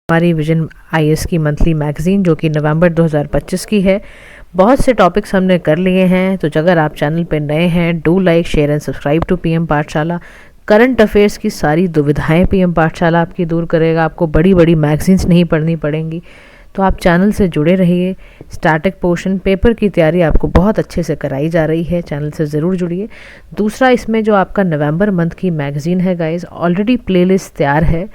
हमारी vision IAS की monthly magazine जो कि नवंबर 2025 की है। बहुत से टॉपिक्स हमने कर लिए हैं, तो अगर आप चैनल पर नए हैं, do like share and subscribe to PM Pathshala. Current affairs की सारी दुविधाएं पीएम पाठशाला आपकी दूर करेगा। आपको बड़ी बड़ी मैगजीन्स नहीं पढ़नी पड़ेंगी, तो आप चैनल से जुड़े रहिए। स्टैटिक पोर्शन पेपर की तैयारी आपको बहुत अच्छे से कराई जा रही है, चैनल से ज़रूर जुड़िए। दूसरा, इसमें जो आपका नवंबर मंथ की मैगज़ीन है गाइस, ऑलरेडी प्लेलिस्ट तैयार है,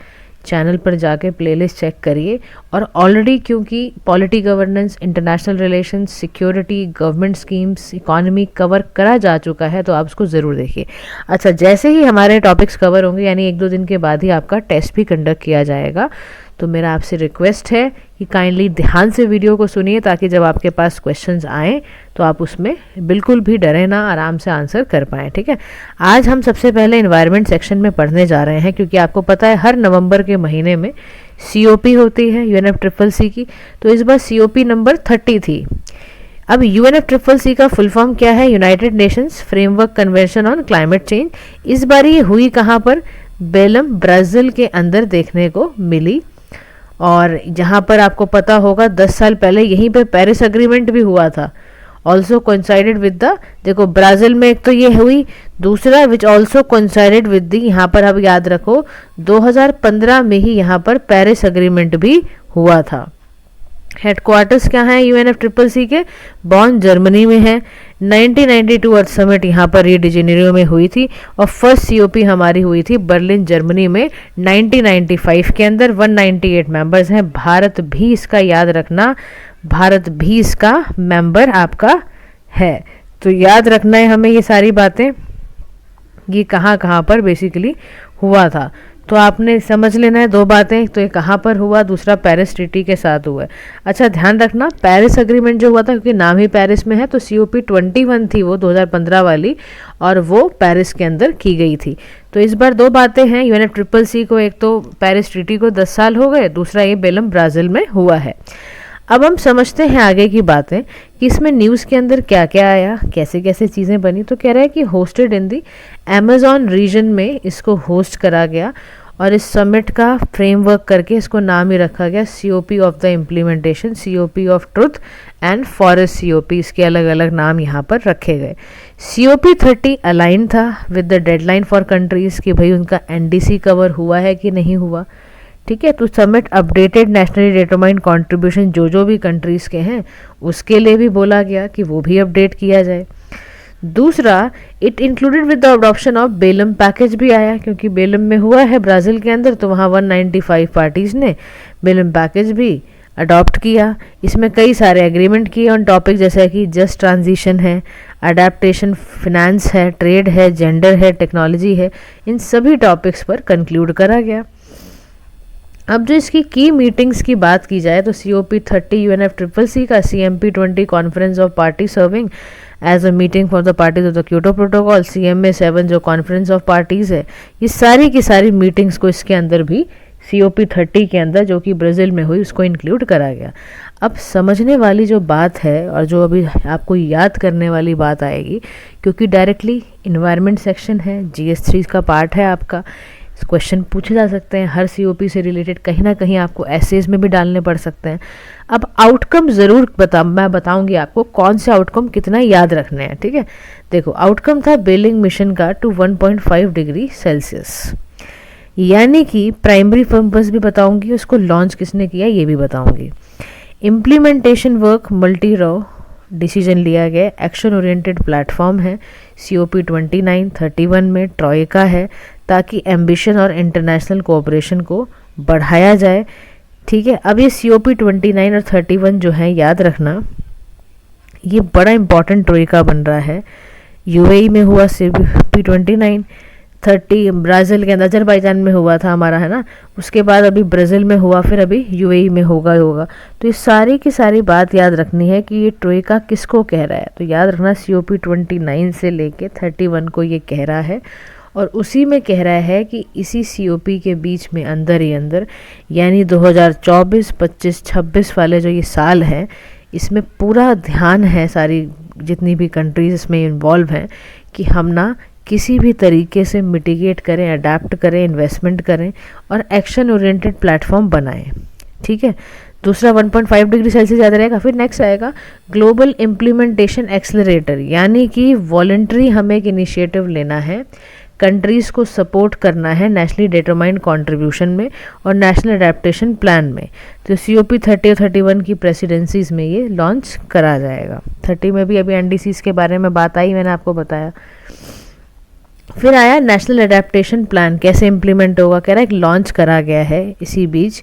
चैनल पर जाके प्लेलिस्ट चेक करिए। और ऑलरेडी क्योंकि polity governance, international relations, security, government schemes, economy cover करा जा चुका है, तो आप उसको ज़रूर देखिए। अच्छा, जैसे ही हमारे टॉपिक्स कवर होंगे, यानी 1-2 दिन के बाद ही आपका टेस्ट भी कंडक्ट किया जाएगा, तो मेरा आपसे रिक्वेस्ट है कि काइंडली ध्यान से वीडियो को सुनिए, ताकि जब आपके पास क्वेश्चंस आएँ तो आप उसमें बिल्कुल भी डरे ना, आराम से आंसर कर पाएँ। ठीक है, आज हम सबसे पहले एनवायरनमेंट सेक्शन में पढ़ने जा रहे हैं, क्योंकि आपको पता है हर नवंबर के महीने में COP होती है UNFCCC की, तो इस बार COP नंबर 30 थी। अब UNFCCC का फुल फॉर्म क्या है? United Nations framework convention on climate change. इस बार ये हुई कहाँ पर? बेलम, ब्राज़ील के अंदर देखने को मिली। और जहाँ पर आपको पता होगा 10 साल पहले यहीं पे पेरिस अग्रीमेंट भी हुआ था, ऑल्सो कोइंसाइडेड विद द, देखो ब्राज़ील में एक तो ये हुई, दूसरा which also coincided with the, यहाँ पर अब याद रखो 2015 में ही यहाँ पर पेरिस अग्रीमेंट भी हुआ था। हेडक्वार्टर्स क्या है UNFCCC के? बॉन, जर्मनी में है। 1992 अर्थ समिट यहाँ पर री डिजेनेरो में हुई थी, और फर्स्ट COP हमारी हुई थी बर्लिन, जर्मनी में 1995 के अंदर। 198 मेंबर्स हैं। भारत भी इसका, याद रखना, भारत भी इसका मेंबर आपका है। तो याद रखना है हमें ये सारी बातें, ये कहाँ कहाँ पर बेसिकली हुआ था। तो आपने समझ लेना है 2 बातें, तो ये कहाँ पर हुआ, दूसरा पेरिस ट्रीटी के साथ हुआ है। अच्छा, ध्यान रखना, पेरिस अग्रीमेंट जो हुआ था, क्योंकि नाम ही पेरिस में है, तो COP 21 थी वो 2015 वाली, और वो पेरिस के अंदर की गई थी। तो इस बार 2 बातें हैं UNFCCC को, एक तो पेरिस ट्रीटी को 10 साल हो गए, दूसरा ये बेलम ब्राज़ील में हुआ है। अब हम समझते हैं आगे की बातें कि इसमें न्यूज़ के अंदर क्या क्या आया, कैसे कैसे चीज़ें बनी। तो कह रहा है कि hosted in the Amazon region में इसको होस्ट करा गया, और इस समिट का फ्रेमवर्क करके इसको नाम ही रखा गया COP of the implementation, COP of truth and forest COP। इसके अलग अलग नाम यहाँ पर रखे गए। COP 30 अलाइन था with the deadline for countries कि भाई उनका NDC कवर हुआ है कि नहीं हुआ। ठीक है, तो summit updated nationally determined contribution जो भी कंट्रीज़ के हैं उसके लिए भी बोला गया कि वो भी अपडेट किया जाए। दूसरा, it included with the adoption of Belem package भी आया, क्योंकि बेलम में हुआ है ब्राज़ील के अंदर, तो वहाँ 195 पार्टीज़ ने बेलम पैकेज भी अडॉप्ट किया। इसमें कई सारे एग्रीमेंट किए ऑन टॉपिक, जैसे कि जस्ट ट्रांजिशन है, अडेप्टेशन फिनेंस है, ट्रेड है, जेंडर है, टेक्नोलॉजी है, इन सभी टॉपिक्स पर कंक्लूड करा गया। अब जो इसकी की मीटिंग्स की बात की जाए, तो COP 30 UNFCCC का CMP 20 conference of party serving as a meeting for the parties of the Kyoto protocol, CMA 7 जो कॉन्फ्रेंस ऑफ पार्टीज़ है, ये सारी की सारी मीटिंग्स को इसके अंदर भी COP 30 के अंदर, जो कि ब्राज़ील में हुई, उसको इंक्लूड करा गया। अब समझने वाली जो बात है, और जो अभी आपको याद करने वाली बात आएगी, क्योंकि डायरेक्टली इन्वायरमेंट सेक्शन है, GS3 का पार्ट है आपका, क्वेश्चन पूछे जा सकते हैं हर COP से रिलेटेड, कहीं ना कहीं आपको एसेज में भी डालने पड़ सकते हैं। अब आउटकम ज़रूर मैं बताऊंगी आपको कौन से आउटकम कितना याद रखने हैं। ठीक है, देखो आउटकम था बेलिंग मिशन का टू 1.5 डिग्री सेल्सियस, यानी कि प्राइमरी पर्पस भी बताऊंगी, उसको लॉन्च किसने किया ये भी बताऊंगी। Implementation work multi raw decision लिया गया, एक्शन ओरिएंटेड प्लेटफॉर्म है, COP 29-31 में ट्रॉयका है, ताकि एम्बिशन और इंटरनेशनल कोऑपरेशन को बढ़ाया जाए। ठीक है, अब ये COP 29 और 31 जो है, याद रखना, ये बड़ा इंपॉर्टेंट ट्रॉयका बन रहा है। UAE में हुआ COP 29, 30 ब्राज़ील के अंदर, अजरबैजान में हुआ था हमारा, है ना, उसके बाद अभी ब्राज़ील में हुआ, फिर अभी UAE में होगा। तो ये सारी की सारी बात याद रखनी है कि ये ट्रॉयका किसको कह रहा है। तो याद रखना COP 29 से लेके 31 को ये कह रहा है, और उसी में कह रहा है कि इसी COP के बीच में अंदर ही अंदर, यानी 2024, 25, 26 वाले जो ये साल हैं, इसमें पूरा ध्यान है, सारी जितनी भी कंट्रीज़ इसमें इन्वॉल्व हैं, कि हम ना किसी भी तरीके से मिटिगेट करें, अडेप्ट करें, इन्वेस्टमेंट करें और एक्शन ओरिएंटेड प्लेटफॉर्म बनाएं। ठीक है। दूसरा 1.5 डिग्री सेल्सियस ज़्यादा रहेगा। फिर नेक्स्ट आएगा ग्लोबल इम्प्लीमेंटेशन एक्सेलरेटर, यानी कि वॉलंटरी हमें एक इनिशिएटिव लेना है, कंट्रीज़ को सपोर्ट करना है नेशनली डिटरमाइंड कंट्रीब्यूशन में और नेशनल अडेप्टेशन प्लान में। तो COP 30 और 31 की प्रेसिडेंसीज में ये लॉन्च करा जाएगा। 30 में भी अभी NDCs के बारे में बात आई, मैंने आपको बताया। फिर आया नेशनल अडेप्टेशन प्लान, कैसे इम्प्लीमेंट होगा, कह रहा है लॉन्च करा गया है इसी बीच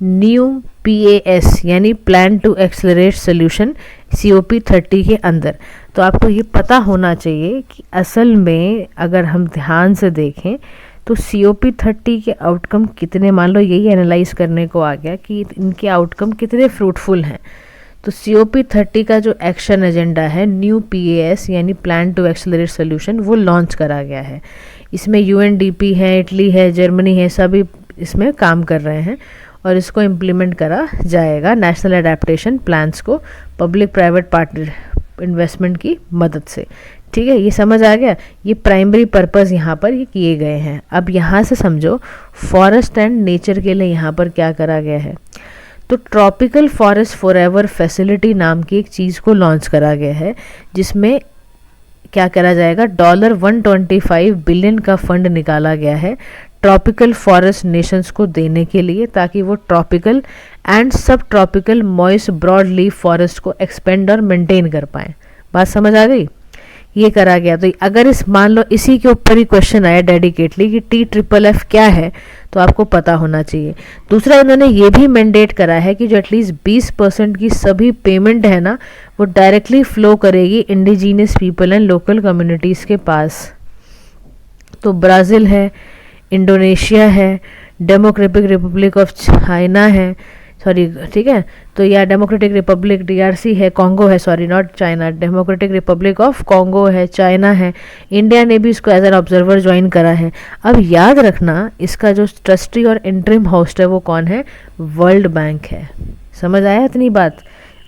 न्यू PAS यानी plan to accelerate solution COP 30 के अंदर। तो आपको ये पता होना चाहिए कि असल में अगर हम ध्यान से देखें तो COP 30 के आउटकम कितने, मान लो यही एनालाइज करने को आ गया कि इनके आउटकम कितने फ्रूटफुल हैं। तो COP 30 का जो एक्शन एजेंडा है न्यू PAS यानी प्लान टू एक्सेलरेट सोल्यूशन, वो लॉन्च करा गया है। इसमें UNDP है, इटली है, जर्मनी है, सभी इसमें काम कर रहे हैं और इसको इम्प्लीमेंट करा जाएगा नेशनल अडेप्टेशन प्लान्स को पब्लिक प्राइवेट पार्टनर इन्वेस्टमेंट की मदद से। ठीक है, ये समझ आ गया। ये प्राइमरी पर्पस यहाँ पर ये किए गए हैं। अब यहाँ से समझो फॉरेस्ट एंड नेचर के लिए यहाँ पर क्या करा गया है। तो ट्रॉपिकल फॉरेस्ट फॉरएवर फैसिलिटी नाम की एक चीज़ को लॉन्च करा गया है, जिसमें क्या करा जाएगा, $125 बिलियन का फंड निकाला गया है ट्रॉपिकल फॉरेस्ट नेशंस को देने के लिए, ताकि वो tropical and sub tropical moist broad leaf forest को एक्सपेंड और मेंटेन कर पाएँ। बात समझ आ गई, ये करा गया। तो अगर इस मान लो इसी के ऊपर ही क्वेश्चन आया डेडिकेटली कि TFFF क्या है, तो आपको पता होना चाहिए। दूसरा, इन्होंने ये भी मैंडेट करा है कि जो एटलीस्ट 20% की सभी पेमेंट है ना, वो डायरेक्टली फ्लो करेगी indigenous people and local communities के पास। तो ब्राज़ील है, इंडोनेशिया है, डेमोक्रेटिक रिपब्लिक ऑफ चाइना है, सॉरी ठीक है, तो या डेमोक्रेटिक रिपब्लिक DRC है, कॉन्गो है, sorry not China, democratic Republic of Congo है, चाइना है, इंडिया ने भी इसको एज एन ऑब्जर्वर ज्वाइन करा है। अब याद रखना इसका जो ट्रस्टी और इंटरिम होस्ट है वो कौन है, वर्ल्ड बैंक है। समझ आया इतनी बात।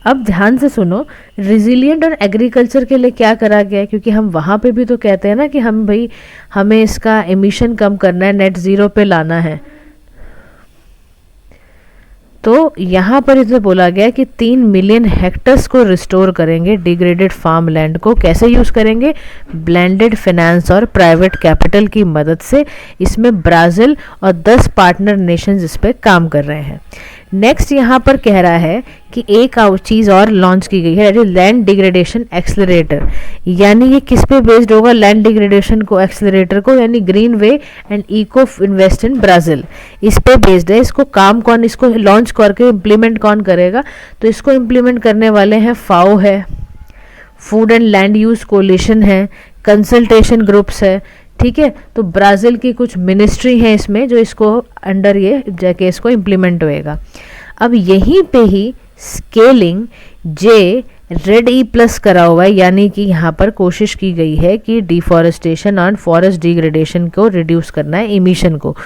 अब ध्यान से सुनो, रिजिलियंट और एग्रीकल्चर के लिए क्या करा गया है, क्योंकि हम वहाँ पे भी तो कहते हैं ना कि हम भाई हमें इसका एमिशन कम करना है, नेट ज़ीरो पे लाना है। तो यहाँ पर इसे बोला गया कि 3 मिलियन हेक्टर्स को रिस्टोर करेंगे डिग्रेडेड फार्म लैंड को। कैसे यूज़ करेंगे, ब्लेंडेड फाइनेंस और प्राइवेट कैपिटल की मदद से। इसमें ब्राज़ील और 10 पार्टनर नेशंस इस पर काम कर रहे हैं। नेक्स्ट यहाँ पर कह रहा है कि एक चीज़ और लॉन्च की गई है, लैंड डिग्रेडेशन एक्सेलरेटर। यानी ये किस पे बेस्ड होगा, लैंड डिग्रेडेशन को एक्सेलरेटर को, यानी green way and eco invest in Brazil, इस पे बेस्ड है। इसको काम कौन, इसको लॉन्च करके इम्प्लीमेंट कौन करेगा, तो इसको इम्प्लीमेंट करने वाले हैं FAO है, food and land use coalition है, कंसल्टेशन ग्रुप्स है। ठीक है, तो ब्राज़ील की कुछ मिनिस्ट्री है इसमें जो इसको अंडर ये जाके इसको इम्प्लीमेंट होएगा। अब यहीं पे ही स्केलिंग जे रेड E+ करा हुआ है, यानी कि यहाँ पर कोशिश की गई है कि डिफॉरेस्टेशन और फॉरेस्ट डिग्रेडेशन को रिड्यूस करना है, इमिशन को।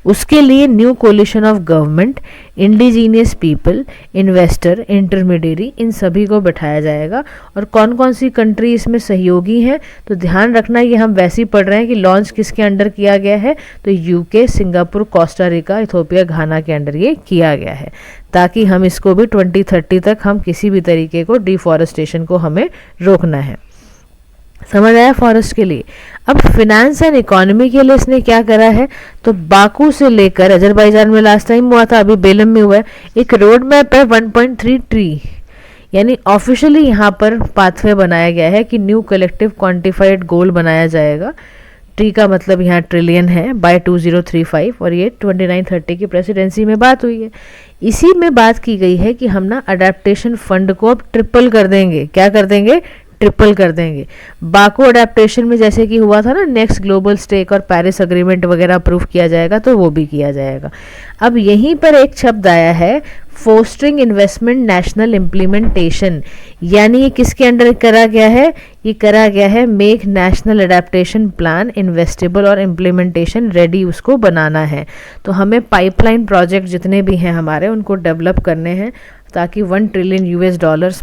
उसके लिए new coalition of government, indigenous people, investor, intermediary, इन सभी को बिठाया जाएगा। और कौन कौन सी कंट्री इसमें सहयोगी हैं, तो ध्यान रखना ये हम वैसे ही पढ़ रहे हैं कि लॉन्च किसके अंडर किया गया है, तो UK, Singapore, Costa Rica, Ethiopia, Ghana के अंडर ये किया गया है, ताकि हम इसको भी 2030 तक हम किसी भी तरीके को डिफॉरेस्टेशन को हमें रोकना है। समझ आया फॉरेस्ट के लिए। अब फिनेंस एंड इकोनॉमी के लिए इसने क्या करा है, तो बाकू से लेकर अजरबैजान में लास्ट टाइम हुआ था, अभी बेलम में हुआ है, एक रोड मैप है 1.3 ट्री, यानी ऑफिशियली यहाँ पर पाथवे बनाया गया है कि न्यू कलेक्टिव क्वांटिफाइड गोल बनाया जाएगा। ट्री का मतलब यहाँ ट्रिलियन है बाय 2035, और ये 2930 की प्रेसिडेंसी में बात हुई है। इसी में बात की गई है कि हम ना अडेप्टेशन फंड को अब ट्रिपल कर देंगे। क्या कर देंगे, ट्रिपल कर देंगे। बाकू अडेप्टेशन में जैसे कि हुआ था ना, नेक्स्ट ग्लोबल स्टेक और पेरिस अग्रीमेंट वगैरह अप्रूव किया जाएगा, तो वो भी किया जाएगा। अब यहीं पर एक शब्द आया है, फोस्टरिंग इन्वेस्टमेंट नेशनल इम्प्लीमेंटेशन, यानी ये किसके अंडर करा गया है, ये करा गया है make national adaptation plan investable और इम्प्लीमेंटेशन रेडी, उसको बनाना है। तो हमें पाइपलाइन प्रोजेक्ट जितने भी हैं हमारे, उनको डेवलप करने हैं, ताकि $1 ट्रिलियन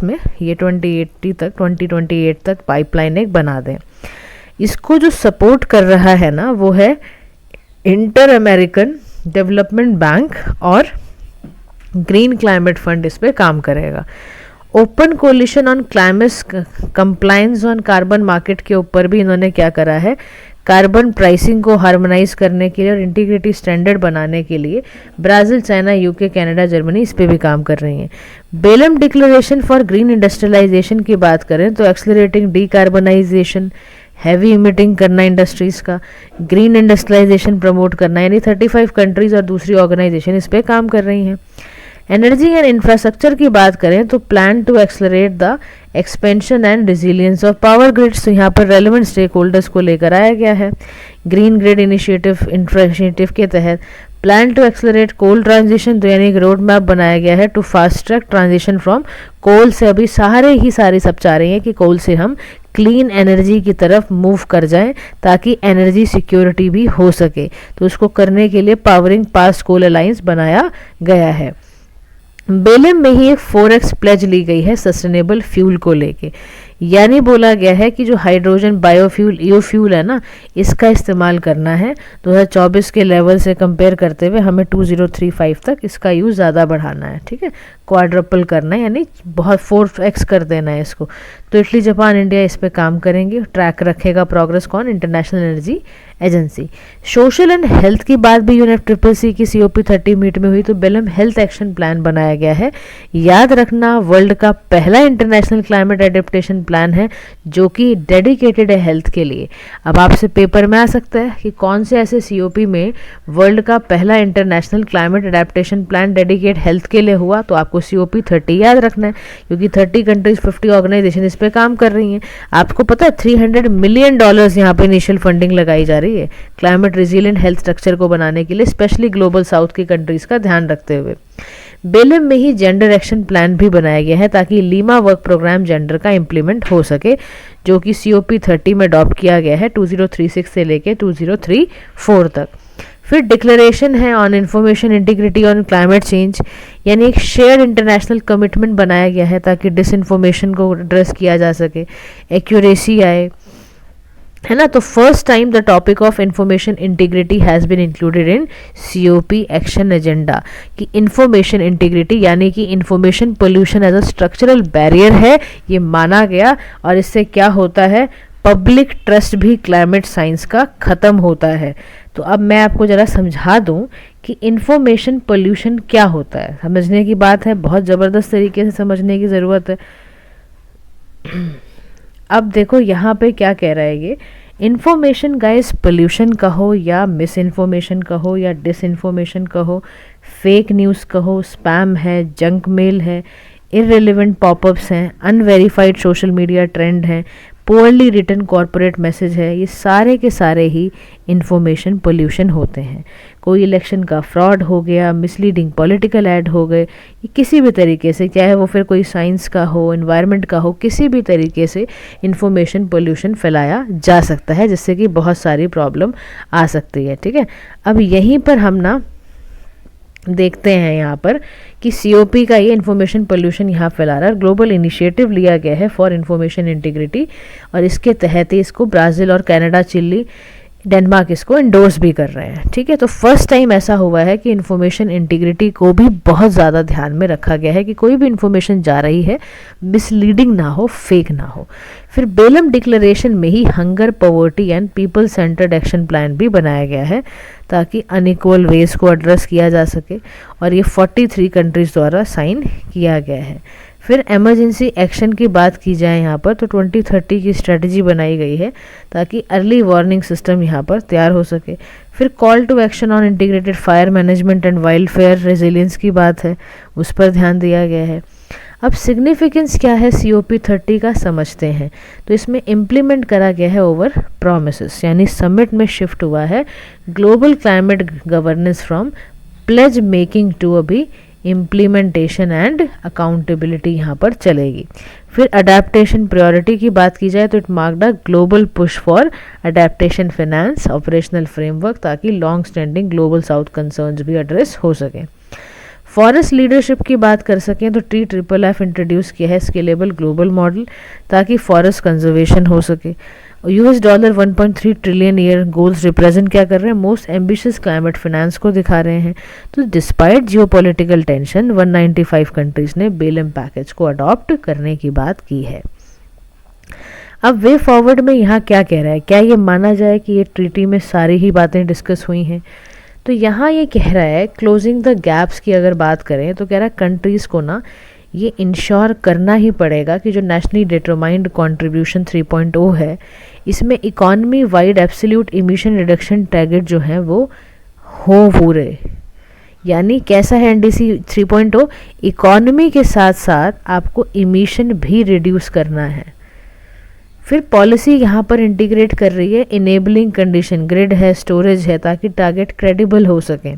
में ये 2028 तक पाइपलाइन एक बना दें। इसको जो सपोर्ट कर रहा है ना, वो है इंटर अमेरिकन डेवलपमेंट बैंक और ग्रीन क्लाइमेट फंड इस पे काम करेगा। Open coalition on climate compliance on carbon market के ऊपर भी इन्होंने क्या करा है, कार्बन प्राइसिंग को हार्मोनाइज करने के लिए और इंटीग्रिटी स्टैंडर्ड बनाने के लिए Brazil, China, UK, Canada, Germany इस पे भी काम कर रही हैं। Belum declaration for green industrialisation की बात करें तो एक्सलरेटिंग डीकार्बनाइजेशन, हैवी इमिटिंग करना इंडस्ट्रीज़ का, ग्रीन इंडस्ट्रियलाइजेशन प्रमोट करना, यानी 35 कंट्रीज़ और दूसरी ऑर्गेनाइजेशन इस पर काम कर रही हैं। एनर्जी एंड इंफ्रास्ट्रक्चर की बात करें तो plan to accelerate the expansion and resilience of power grids, तो यहाँ पर रेलिवेंट स्टेक होल्डर्स को लेकर आया गया है। ग्रीन ग्रिड इनिशिएटिव के तहत plan to accelerate coal transition, तो यानी एक रोड मैप बनाया गया है to fast track transition from coal से। अभी सारे सब चाह रहे हैं कि कोल से हम क्लीन एनर्जी की तरफ मूव कर जाएं ताकि एनर्जी सिक्योरिटी भी हो सके, तो उसको करने के लिए पावरिंग पास्ट कोल अलायंस बनाया गया है। बेलम में ही एक 4x प्लेज ली गई है सस्टेनेबल फ्यूल को लेके, यानी बोला गया है कि जो हाइड्रोजन बायोफ्यूल ईओफ्यूल है ना, इसका इस्तेमाल करना है। 2024 के लेवल से कंपेयर करते हुए हमें 2035 तक इसका यूज़ ज़्यादा बढ़ाना है, ठीक है, क्वाड्रपल करना है, यानी बहुत 4x कर देना है इसको। तो इटली, जापान, इंडिया इस पे काम करेंगे। ट्रैक रखेगा प्रोग्रेस कौन, international energy agency. Social and health की बात भी UNFCCC की COP30 मीट में हुई, तो बेलम हेल्थ एक्शन प्लान बनाया गया है। याद रखना वर्ल्ड का पहला इंटरनेशनल क्लाइमेट एडेप्टेशन प्लान है जो कि डेडिकेटेड है हेल्थ के लिए। अब आपसे पेपर में आ सकता है कि कौन से ऐसे COP में वर्ल्ड का पहला international climate adaptation plan dedicate health के लिए हुआ, तो आपको COP30 याद रखना है, क्योंकि 30 कंट्रीज 50 ऑर्गेनाइजेशन इस पे काम कर रही हैं। आपको पता है $300 मिलियन यहाँ पे इनिशियल फंडिंग लगाई जा रही है क्लाइमेट रिजिलिएंट हेल्थ स्ट्रक्चर को बनाने के लिए, स्पेशली ग्लोबल साउथ की कंट्रीज का ध्यान रखते हुए। बेलम में ही जेंडर एक्शन प्लान भी बनाया गया है ताकि लीमा वर्क प्रोग्राम जेंडर का इम्प्लीमेंट हो सके, जो कि COP30 में अडॉप्ट किया गया है 2036 से लेके 2034 तक। फिर डिक्लेरेशन है on information integrity on climate change, यानी एक शेयर इंटरनेशनल कमिटमेंट बनाया गया है ताकि डिसइंफॉर्मेशन को एड्रेस किया जा सके, एक्यूरेसी आए, है ना। तो first time the topic of information integrity has been included in COP action agenda, कि इंफॉर्मेशन इंटीग्रिटी यानी कि information pollution as a structural barrier है, ये माना गया। और इससे क्या होता है, पब्लिक ट्रस्ट भी क्लाइमेट साइंस का ख़त्म होता है। तो अब मैं आपको ज़रा समझा दूं कि इंफॉर्मेशन पोल्यूशन क्या होता है। समझने की बात है, बहुत ज़बरदस्त तरीके से समझने की ज़रूरत है। अब देखो यहाँ पे क्या कह रहा है ये, इन्फॉर्मेशन गाइस पोल्यूशन कहो या मिस इन्फॉर्मेशन कहो या डिसइन्फॉर्मेशन कहो, फेक न्यूज़ कहो, स्पैम है, जंक मेल है, इररिलेवेंट पॉपअप्स हैं, अनवेरीफाइड सोशल मीडिया ट्रेंड हैं, पुअरली रिटन कॉरपोरेट मैसेज है, ये सारे के सारे ही इंफॉर्मेशन पोल्यूशन होते हैं। कोई इलेक्शन का फ्रॉड हो गया, मिसलीडिंग पॉलिटिकल ऐड हो गए, ये किसी भी तरीके से, चाहे वो फिर कोई साइंस का हो, एनवायरनमेंट का हो, किसी भी तरीके से इंफॉर्मेशन पोल्यूशन फैलाया जा सकता है, जिससे कि बहुत सारी प्रॉब्लम आ सकती है, ठीक है। अब यहीं पर हम ना देखते हैं यहाँ पर कि COP का ये इन्फॉर्मेशन पोल्यूशन यहाँ फैला रहा है। ग्लोबल इनिशिएटिव लिया गया है फॉर इन्फॉर्मेशन इंटीग्रिटी, और इसके तहत ही इसको ब्राज़ील और कनाडा, चिली, डेनमार्क इसको इंडोर्स भी कर रहे हैं, ठीक है। तो फर्स्ट टाइम ऐसा हुआ है कि इन्फॉर्मेशन इंटीग्रिटी को भी बहुत ज़्यादा ध्यान में रखा गया है कि कोई भी इन्फॉर्मेशन जा रही है मिसलीडिंग ना हो, फेक ना हो। फिर बेलम डिक्लेरेशन में ही hunger, poverty and people centred action plan भी बनाया गया है ताकि अनइक्वल वेज को एड्रेस किया जा सके, और ये 43 कंट्रीज़ द्वारा साइन किया गया है। फिर एमरजेंसी एक्शन की बात की जाए यहाँ पर, तो 2030 की स्ट्रेटजी बनाई गई है ताकि अर्ली वार्निंग सिस्टम यहाँ पर तैयार हो सके। फिर call to action on integrated fire management and wild fire resilience की बात है, उस पर ध्यान दिया गया है। अब सिग्निफिकेंस क्या है COP30 का समझते हैं। तो इसमें इम्प्लीमेंट करा गया है ओवर प्रोमिसेस, यानी समिट में शिफ्ट हुआ है global climate governance from pledge making to अभी इम्प्लीमेंटेशन एंड अकाउंटेबिलिटी यहाँ पर चलेगी। फिर अडेप्टेशन प्रायोरिटी की बात की जाए तो it marked a global push for adaptation finance operational framework, ताकि long standing global south concerns भी एड्रेस हो सकें। फॉरेस्ट लीडरशिप की बात कर सकें तो TFFF इंट्रोड्यूस किया है स्केलेबल ग्लोबल मॉडल ताकि फॉरेस्ट कंजर्वेशन हो सके। US dollar 1.3 trillion year goals represent क्या कर रहे हैं, मोस्ट एम्बिशियस क्लाइमेट फाइनेंस को दिखा रहे हैं। तो डिस्पाइट जियोपॉलिटिकल टेंशन 195 कंट्रीज ने बेलम पैकेज को अडॉप्ट करने की बात की है। अब वे फॉरवर्ड में यहाँ क्या कह रहा है, क्या ये माना जाए कि ये ट्रीटी में सारी ही बातें डिस्कस हुई हैं? तो यहाँ ये कह रहा है क्लोजिंग द गैप्स की अगर बात करें तो कह रहा है कंट्रीज़ को ना ये इंश्योर करना ही पड़ेगा कि जो नेशनली डिटरमाइंड कंट्रीब्यूशन 3.0 है, इसमें economy wide absolute emission reduction target जो है वो हो पूरे। यानी कैसा है एनडीसी 3.0, इकॉनमी के साथ साथ आपको इमिशन भी रिड्यूस करना है। फिर पॉलिसी यहाँ पर इंटीग्रेट कर रही है इनेबलिंग कंडीशन, ग्रिड है, स्टोरेज है, ताकि टारगेट क्रेडिबल हो सके।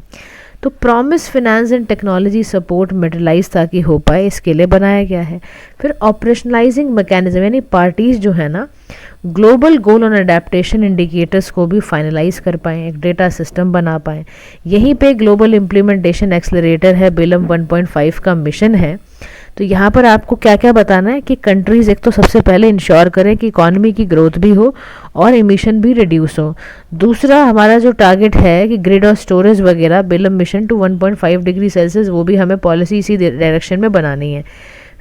तो promise finance and technology support metallise ताकि हो पाए, इसके लिए बनाया गया है। फिर ऑपरेशनलाइजिंग मैकेनिज्म, यानी पार्टीज जो है ना global goal on adaptation indicators को भी फाइनलाइज कर पाएँ, एक डेटा सिस्टम बना पाएँ। यहीं पे ग्लोबल इम्प्लीमेंटेशन एक्सेलरेटर है, बेलम 1.5 का मिशन है। तो यहाँ पर आपको क्या क्या बताना है कि कंट्रीज़ एक तो सबसे पहले इंश्योर करें कि इकॉनमी की ग्रोथ भी हो और इमिशन भी रिड्यूस हो। दूसरा हमारा जो टारगेट है कि ग्रिड और स्टोरेज वगैरह Belum mission to 1.5 degree Celsius, वो भी हमें पॉलिसी इसी डायरेक्शन में बनानी है।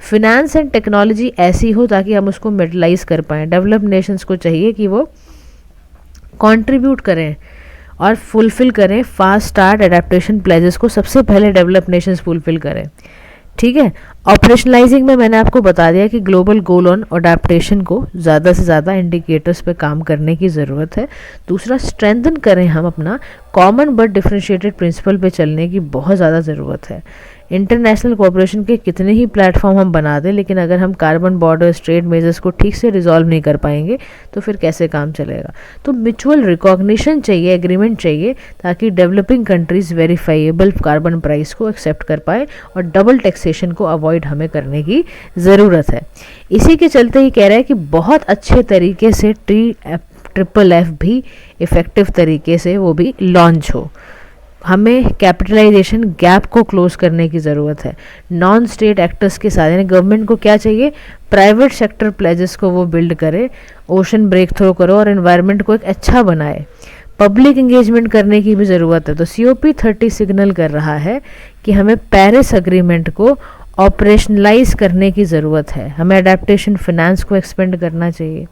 फिनेंस एंड टेक्नोलॉजी ऐसी हो ताकि हम उसको मेटलाइज कर पाएँ। डेवलप्ड नेशंस को चाहिए कि वो कंट्रीब्यूट करें और फुलफिल करें फास्ट स्टार्ट एडेप्टेशन प्लेजेस को, सबसे पहले डेवलप्ड नेशंस फुलफिल करें। ठीक है। ऑपरेशनलाइजिंग में मैंने आपको बता दिया कि ग्लोबल गोल ऑन अडेप्टेशन को ज़्यादा से ज़्यादा इंडिकेटर्स पे काम करने की ज़रूरत है। दूसरा, स्ट्रेंथन करें हम अपना कॉमन बट डिफरेंशिएटेड प्रिंसिपल पे चलने की बहुत ज़्यादा ज़रूरत है। इंटरनेशनल कोऑपरेशन के कितने ही प्लेटफॉर्म हम बना दें, लेकिन अगर हम कार्बन बॉर्डर्स, ट्रेड मेजर्स को ठीक से रिजॉल्व नहीं कर पाएंगे तो फिर कैसे काम चलेगा। तो म्यूचुअल रिकॉग्निशन चाहिए, एग्रीमेंट चाहिए, ताकि developing countries verifiable carbon price को एक्सेप्ट कर पाए और डबल टैक्सेशन को अवॉइड हमें करने की ज़रूरत है। इसी के चलते ही कह रहा है कि बहुत अच्छे तरीके से TFF भी इफ़ेक्टिव तरीके से वो भी लॉन्च हो। हमें कैपिटलाइजेशन गैप को क्लोज करने की ज़रूरत है। नॉन स्टेट एक्टर्स के साथ, यानी गवर्नमेंट को क्या चाहिए, प्राइवेट सेक्टर प्लेजेस को वो बिल्ड करे, ओशन ब्रेक थ्रो करो और एनवायरनमेंट को एक अच्छा बनाए। पब्लिक इंगेजमेंट करने की भी ज़रूरत है। तो COP30 सिग्नल कर रहा है कि हमें पेरिस अग्रीमेंट को ऑपरेशनलाइज करने की ज़रूरत है। हमें अडेप्टेशन फाइनेंस को एक्सपेंड करना चाहिए,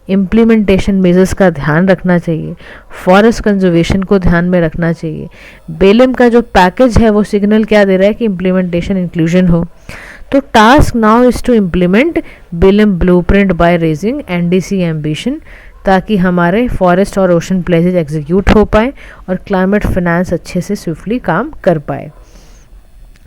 इम्प्लीमेंटेशन मेजर्स का ध्यान रखना चाहिए, फॉरेस्ट कंजर्वेशन को ध्यान में रखना चाहिए। बेलम का जो पैकेज है वो सिग्नल क्या दे रहा है कि इम्प्लीमेंटेशन इंक्लूजन हो। तो task now is to implement Belem blueprint by raising NDC ambition, ताकि हमारे फॉरेस्ट और ओशन प्लेजेज एग्जीक्यूट हो पाए और क्लाइमेट फाइनेंस अच्छे से स्विफ्टली काम कर पाए।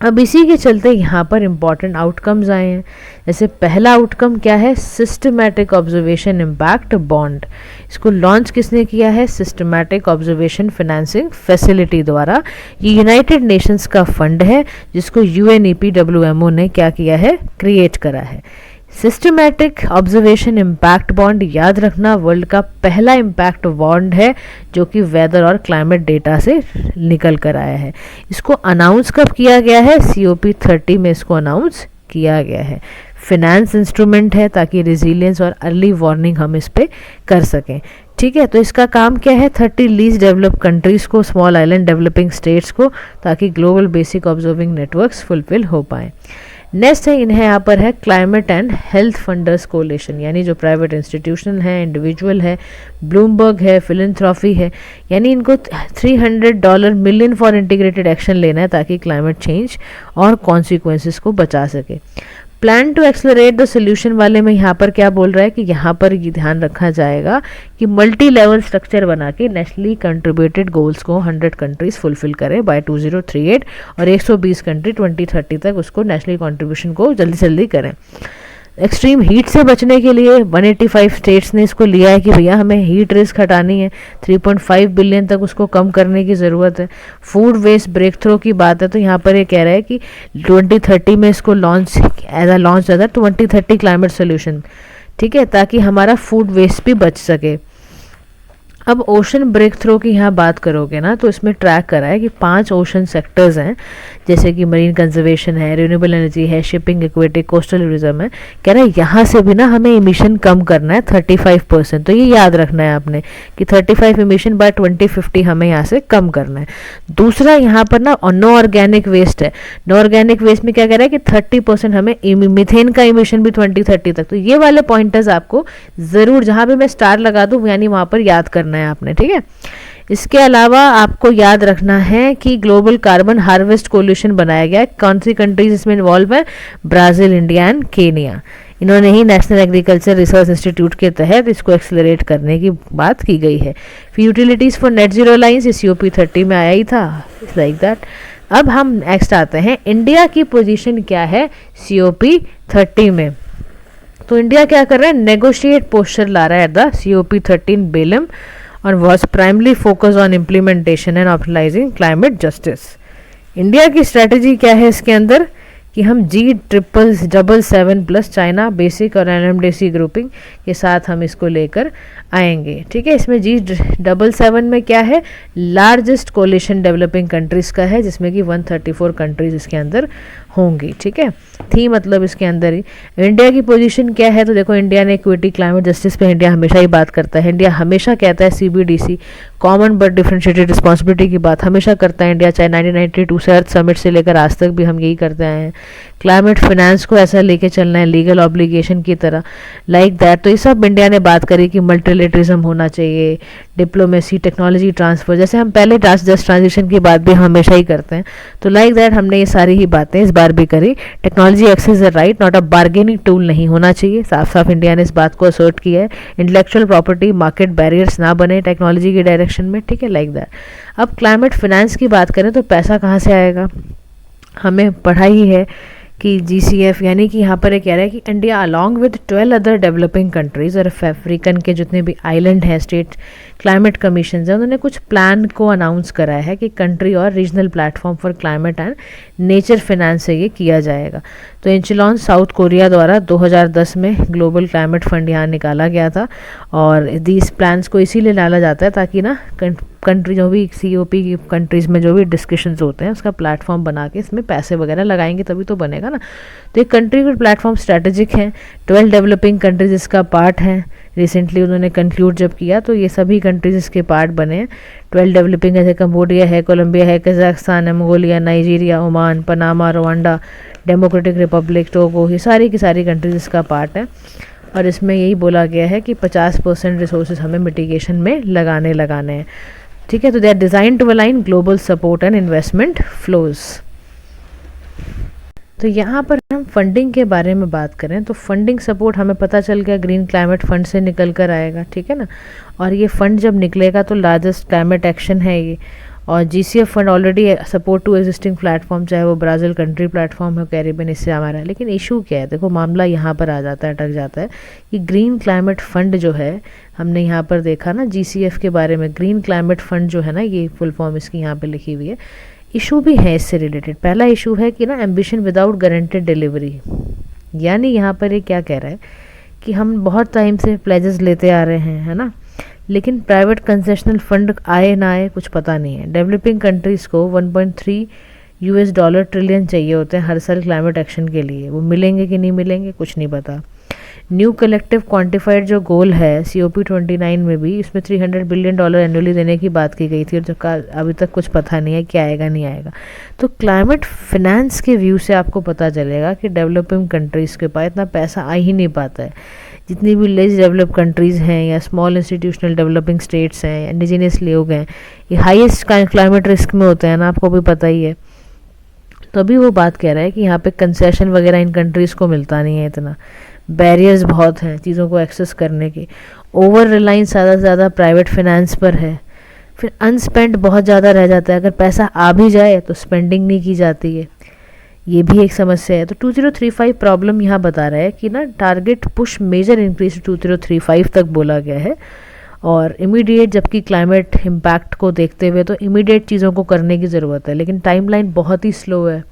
अब इसी के चलते यहाँ पर इम्पॉर्टेंट आउटकम्स आए हैं। जैसे पहला आउटकम क्या है, सिस्टमैटिक ऑब्जर्वेशन इम्पैक्ट बॉन्ड। इसको लॉन्च किसने किया है, सिस्टमैटिक ऑब्जर्वेशन फाइनेंसिंग फैसिलिटी द्वारा। ये यूनाइटेड नेशंस का फंड है जिसको UNEP-WMO ने क्या किया है, क्रिएट करा है। सिस्टमैटिक ऑब्जर्वेशन इम्पैक्ट बॉन्ड, याद रखना, वर्ल्ड का पहला इम्पैक्ट बॉन्ड है जो कि वेदर और क्लाइमेट डेटा से निकल कर आया है। इसको अनाउंस कब किया गया है, COP30 में इसको अनाउंस किया गया है। फिनेंस इंस्ट्रूमेंट है ताकि रिजिलियंस और अर्ली वार्निंग हम इस पे कर सकें। ठीक है। तो इसका काम क्या है, 30 लीस्ट डेवलप कंट्रीज़ को, स्मॉल आइलैंड डेवलपिंग स्टेट्स को, ताकि global basic observing networks fulfil हो पाएँ। नेक्स्ट है, इन्हें यहाँ पर है climate and health funders coalition, यानी जो प्राइवेट इंस्टीट्यूशन है, इंडिविजुअल है, ब्लूमबर्ग है, फिलैंथ्रोपी है, यानी इनको $300 मिलियन फॉर इंटीग्रेटेड एक्शन लेना है ताकि क्लाइमेट चेंज और कॉन्सिक्वेंसेस को बचा सके। Plan to accelerate the solution वाले में यहाँ पर क्या बोल रहा है कि यहाँ पर ये ध्यान रखा जाएगा कि मल्टी लेवल स्ट्रक्चर बना के नेशनली कंट्रीब्यूटेड गोल्स को 100 कंट्रीज फुलफिल करें बाय 2038 और 120 कंट्री 2030 तक उसको नेशनल कंट्रीब्यूशन को जल्दी से जल्दी करें। एक्सट्रीम हीट से बचने के लिए 185 स्टेट्स ने इसको लिया है कि भैया हमें हीट रिस्क हटानी है, 3.5 बिलियन तक उसको कम करने की ज़रूरत है। फूड वेस्ट ब्रेक थ्रो की बात है तो यहाँ पर ये कह रहा है कि 2030 में इसको लॉन्च लॉन्च 2030 क्लाइमेट सोल्यूशन, ठीक है, ताकि हमारा फूड वेस्ट भी बच सके। अब ओशन ब्रेक थ्रो की यहाँ बात करोगे ना, तो इसमें ट्रैक करा है कि 5 ओशन सेक्टर्स हैं, जैसे कि मरीन कंजर्वेशन है, रिन्यूएबल एनर्जी है, शिपिंग, एक्वेटिक, कोस्टल टूरिज्म है। कह रहा है यहाँ से भी ना हमें इमिशन कम करना है 35%। तो ये याद रखना है आपने कि 35 इमिशन बाय 2050 हमें यहाँ से कम करना है। दूसरा यहाँ पर ना नो ऑर्गेनिक वेस्ट है। नो ऑर्गेनिक वेस्ट में क्या कह रहा है कि 30% हमें मीथेन का इमिशन भी 2030 तक। तो ये वाले पॉइंटर्स आपको ज़रूर, जहाँ पे मैं स्टार लगा दूँ यानी वहाँ पर याद करना है आपने, ठीक है। इसके अलावा आपको याद रखना है कि ग्लोबल कार्बन हार्वेस्ट कोलिशन बनाया गया है। कौन सी कंट्रीज इसमें इन्वॉल्व है? Brazil, India and Kenya. इन्होंने ही नेशनल एग्रीकल्चर रिसर्च इंस्टीट्यूट के तहत इसको एक्सेलरेट करने की बात की गई है। फिर utilities for net zero lines इस COP30 में आया ही था, लाइक दैट। अब हम नेक्स्ट आते हैं, इंडिया की पोजीशन क्या है COP30 में। तो इंडिया क्या कर रहा है? नेगोशिएट पोस्चर ला रहा है एट द COP13 बेलम और was primarily focus on implementation and optimizing climate justice. India की स्ट्रेटजी क्या है इसके अंदर कि हम G777 प्लस चाइना बेसिक और NMDC ग्रुपिंग के साथ हम इसको लेकर आएंगे, ठीक है। इसमें G777 में क्या है? लार्जेस्ट कोलिशन डेवलपिंग कंट्रीज़ का है, जिसमें कि 134 कंट्रीज़ इसके अंदर होंगी, ठीक है। थी मतलब इसके अंदर ही। इंडिया की पोजीशन क्या है? तो देखो, इंडिया ने इक्विटी, क्लाइमेट जस्टिस पे इंडिया हमेशा ही बात करता है। इंडिया हमेशा कहता है CBDC, common but differentiated responsibility की बात हमेशा करता है इंडिया, चाहे 1992 से अर्थ समिट से लेकर आज तक भी हम यही करते आए हैं। क्लाइमेट फाइनेंस को ऐसा लेके चलना है लीगल ऑब्लिगेशन की तरह, लाइक दैट। तो ये सब इंडिया ने बात करी कि मल्टीलेटरिज्म होना चाहिए, डिप्लोमेसी, टेक्नोलॉजी ट्रांसफर, जैसे हम पहले जस्ट ट्रांजिशन की बात भी हमेशा ही करते हैं। तो लाइक दैट हमने ये सारी ही बातें इस बार भी करी। Technology access is right, not a bargaining tool नहीं होना चाहिए, साफ साफ इंडिया ने इस बात को असर्ट किया है। इंटेलेक्चुअल प्रॉपर्टी मार्केट बैरियर्स ना बने टेक्नोलॉजी के डायरेक्शन में, ठीक है, लाइक दैट। अब क्लाइमेट फाइनेंस की बात करें तो पैसा कहाँ से आएगा? हमें पढ़ा ही है कि GCF, यानी कि यहाँ पर ये कह रहा है कि India along with 12 other developing countries और अफ्रीकन के जितने भी आइलैंड हैं, स्टेट क्लाइमेट कमीशन है, उन्होंने कुछ प्लान को अनाउंस कराया है कि कंट्री और regional platform for climate and nature finance से ये किया जाएगा। तो इंचलॉन साउथ कोरिया द्वारा 2010 में ग्लोबल क्लाइमेट फंड यहाँ निकाला गया था और दीज प्लान्स को इसीलिए डाला जाता है ताकि ना कंट्री जो भी COP की कंट्रीज़ में जो भी डिस्कशंस होते हैं उसका प्लेटफॉर्म बना के इसमें पैसे वगैरह लगाएंगे तभी तो बनेगा ना। तो ये कंट्री के प्लेटफॉर्म स्ट्रैटेजिक हैं, 12 डेवलपिंग कंट्रीज इसका पार्ट हैं। रिसेंटली उन्होंने कंक्लूड जब किया तो ये सभी कंट्रीज इसके पार्ट बने हैं। 12 डेवलपिंग जैसे कंबोडिया है, कोलंबिया है, कजाकिस्तान है, Mongolia, Nigeria, Oman, Panama, Rwanda, democratic Republic, Togo, ये सारी की सारी कंट्रीज इसका पार्ट है। और इसमें यही बोला गया है कि 50% रिसोर्सेज हमें मिटिगेशन में लगाने हैं, ठीक है। तो they are designed to align global support and investment flows. तो यहाँ पर हम फंडिंग के बारे में बात करें तो फंडिंग सपोर्ट हमें पता चल गया ग्रीन क्लाइमेट फंड से निकल कर आएगा, ठीक है ना। और ये फंड जब निकलेगा तो लार्जेस्ट क्लाइमेट एक्शन है ये। और GCF fund already support to existing platform, चाहे वो ब्राज़ील कंट्री प्लेटफॉर्म हो, कैरिबियन, इससे हमारा है। लेकिन इशू क्या है? देखो, मामला यहाँ पर आ जाता है, अटक जाता है कि ग्रीन क्लाइमेट फंड जो है, हमने यहाँ पर देखा ना GCF के बारे में, ग्रीन क्लाइमेट फंड जो है ना, ये फुल फॉर्म इसकी यहाँ पे लिखी हुई है। इशू भी है इससे रिलेटेड। पहला इशू है कि ना एम्बिशन विदाउट गारंटेड डिलीवरी, यानी यहाँ पर ये क्या कह रहा है कि हम बहुत टाइम से प्लेजेस लेते आ रहे हैं, है ना, लेकिन प्राइवेट कंसेशनल फंड आए ना आए कुछ पता नहीं है। डेवलपिंग कंट्रीज़ को $1.3 ट्रिलियन चाहिए होते हैं हर साल क्लाइमेट एक्शन के लिए, वो मिलेंगे कि नहीं मिलेंगे कुछ नहीं पता। न्यू कलेक्टिव क्वांटिफाइड जो गोल है COP29 में भी, इसमें $300 बिलियन एनुअली देने की बात की गई थी और जो अभी तक कुछ पता नहीं है कि आएगा नहीं आएगा। तो क्लाइमेट फाइनेंस के व्यू से आपको पता चलेगा कि डेवलपिंग कंट्रीज़ के पास इतना पैसा आ ही नहीं पाता है। जितनी भी लेस डेवलप कंट्रीज़ हैं या स्मॉल इंस्टीट्यूशनल डेवलपिंग स्टेट्स हैं, इंडिजिनियस लोग हैं, ये हाईएस्ट क्लाइमेट रिस्क में होते हैं ना, आपको भी पता ही है। तो अभी वो बात कह रहा है कि यहाँ पे कंसेशन वगैरह इन कंट्रीज़ को मिलता नहीं है, इतना बैरियर्स बहुत हैं चीज़ों को एक्सेस करने के। ओवर रिलायंस ज़्यादा से ज़्यादा प्राइवेट फाइनेंस पर है। फिर अनस्पेंड बहुत ज़्यादा रह जाता है, अगर पैसा आ भी जाए तो स्पेंडिंग नहीं की जाती है, ये भी एक समस्या है। तो 2035 प्रॉब्लम यहाँ बता रहा है कि ना टारगेट पुश मेजर इंक्रीज 2035 तक बोला गया है और इमीडिएट, जबकि क्लाइमेट इम्पैक्ट को देखते हुए तो इमीडिएट चीज़ों को करने की ज़रूरत है, लेकिन टाइमलाइन बहुत ही स्लो है,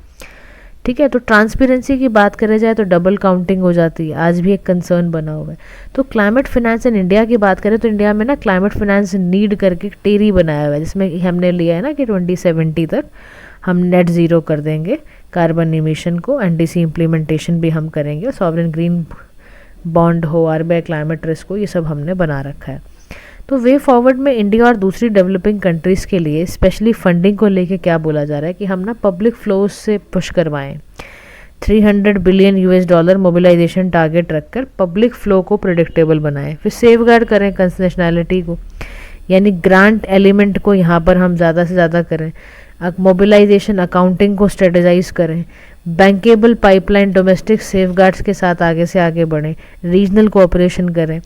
ठीक है। तो ट्रांसपेरेंसी की बात करें जाए तो डबल काउंटिंग हो जाती है, आज भी एक कंसर्न बना हुआ है। तो क्लाइमेट फाइनेंस इन इंडिया की बात करें तो इंडिया में ना क्लाइमेट फाइनेंस नीड करके टेरी बनाया हुआ है, जिसमें हमने लिया है ना कि 2070 तक हम नेट ज़ीरो कर देंगे कार्बन इमिशन को, एनडीसी इम्प्लीमेंटेशन भी हम करेंगे, सॉवरेन ग्रीन बॉन्ड हो, आरबीआई क्लाइमेट रिस्क हो, ये सब हमने बना रखा है। तो वे फॉरवर्ड में इंडिया और दूसरी डेवलपिंग कंट्रीज़ के लिए स्पेशली फंडिंग को लेके क्या बोला जा रहा है कि हम ना पब्लिक फ्लोज से पुश करवाएं, 300 billion US dollar mobilization target रखकर पब्लिक फ्लो को प्रेडिक्टेबल बनाएं, फिर सेफ गार्ड करें कंसेशनैलिटी को, यानी ग्रांट एलिमेंट को यहाँ पर हम ज़्यादा से ज़्यादा करें, मोबिलाइजेशन अकाउंटिंग को स्ट्रेटेजाइज करें, bankable pipeline domestic safe guards के साथ आगे से आगे बढ़ें, रीजनल कोऑपरेशन करें।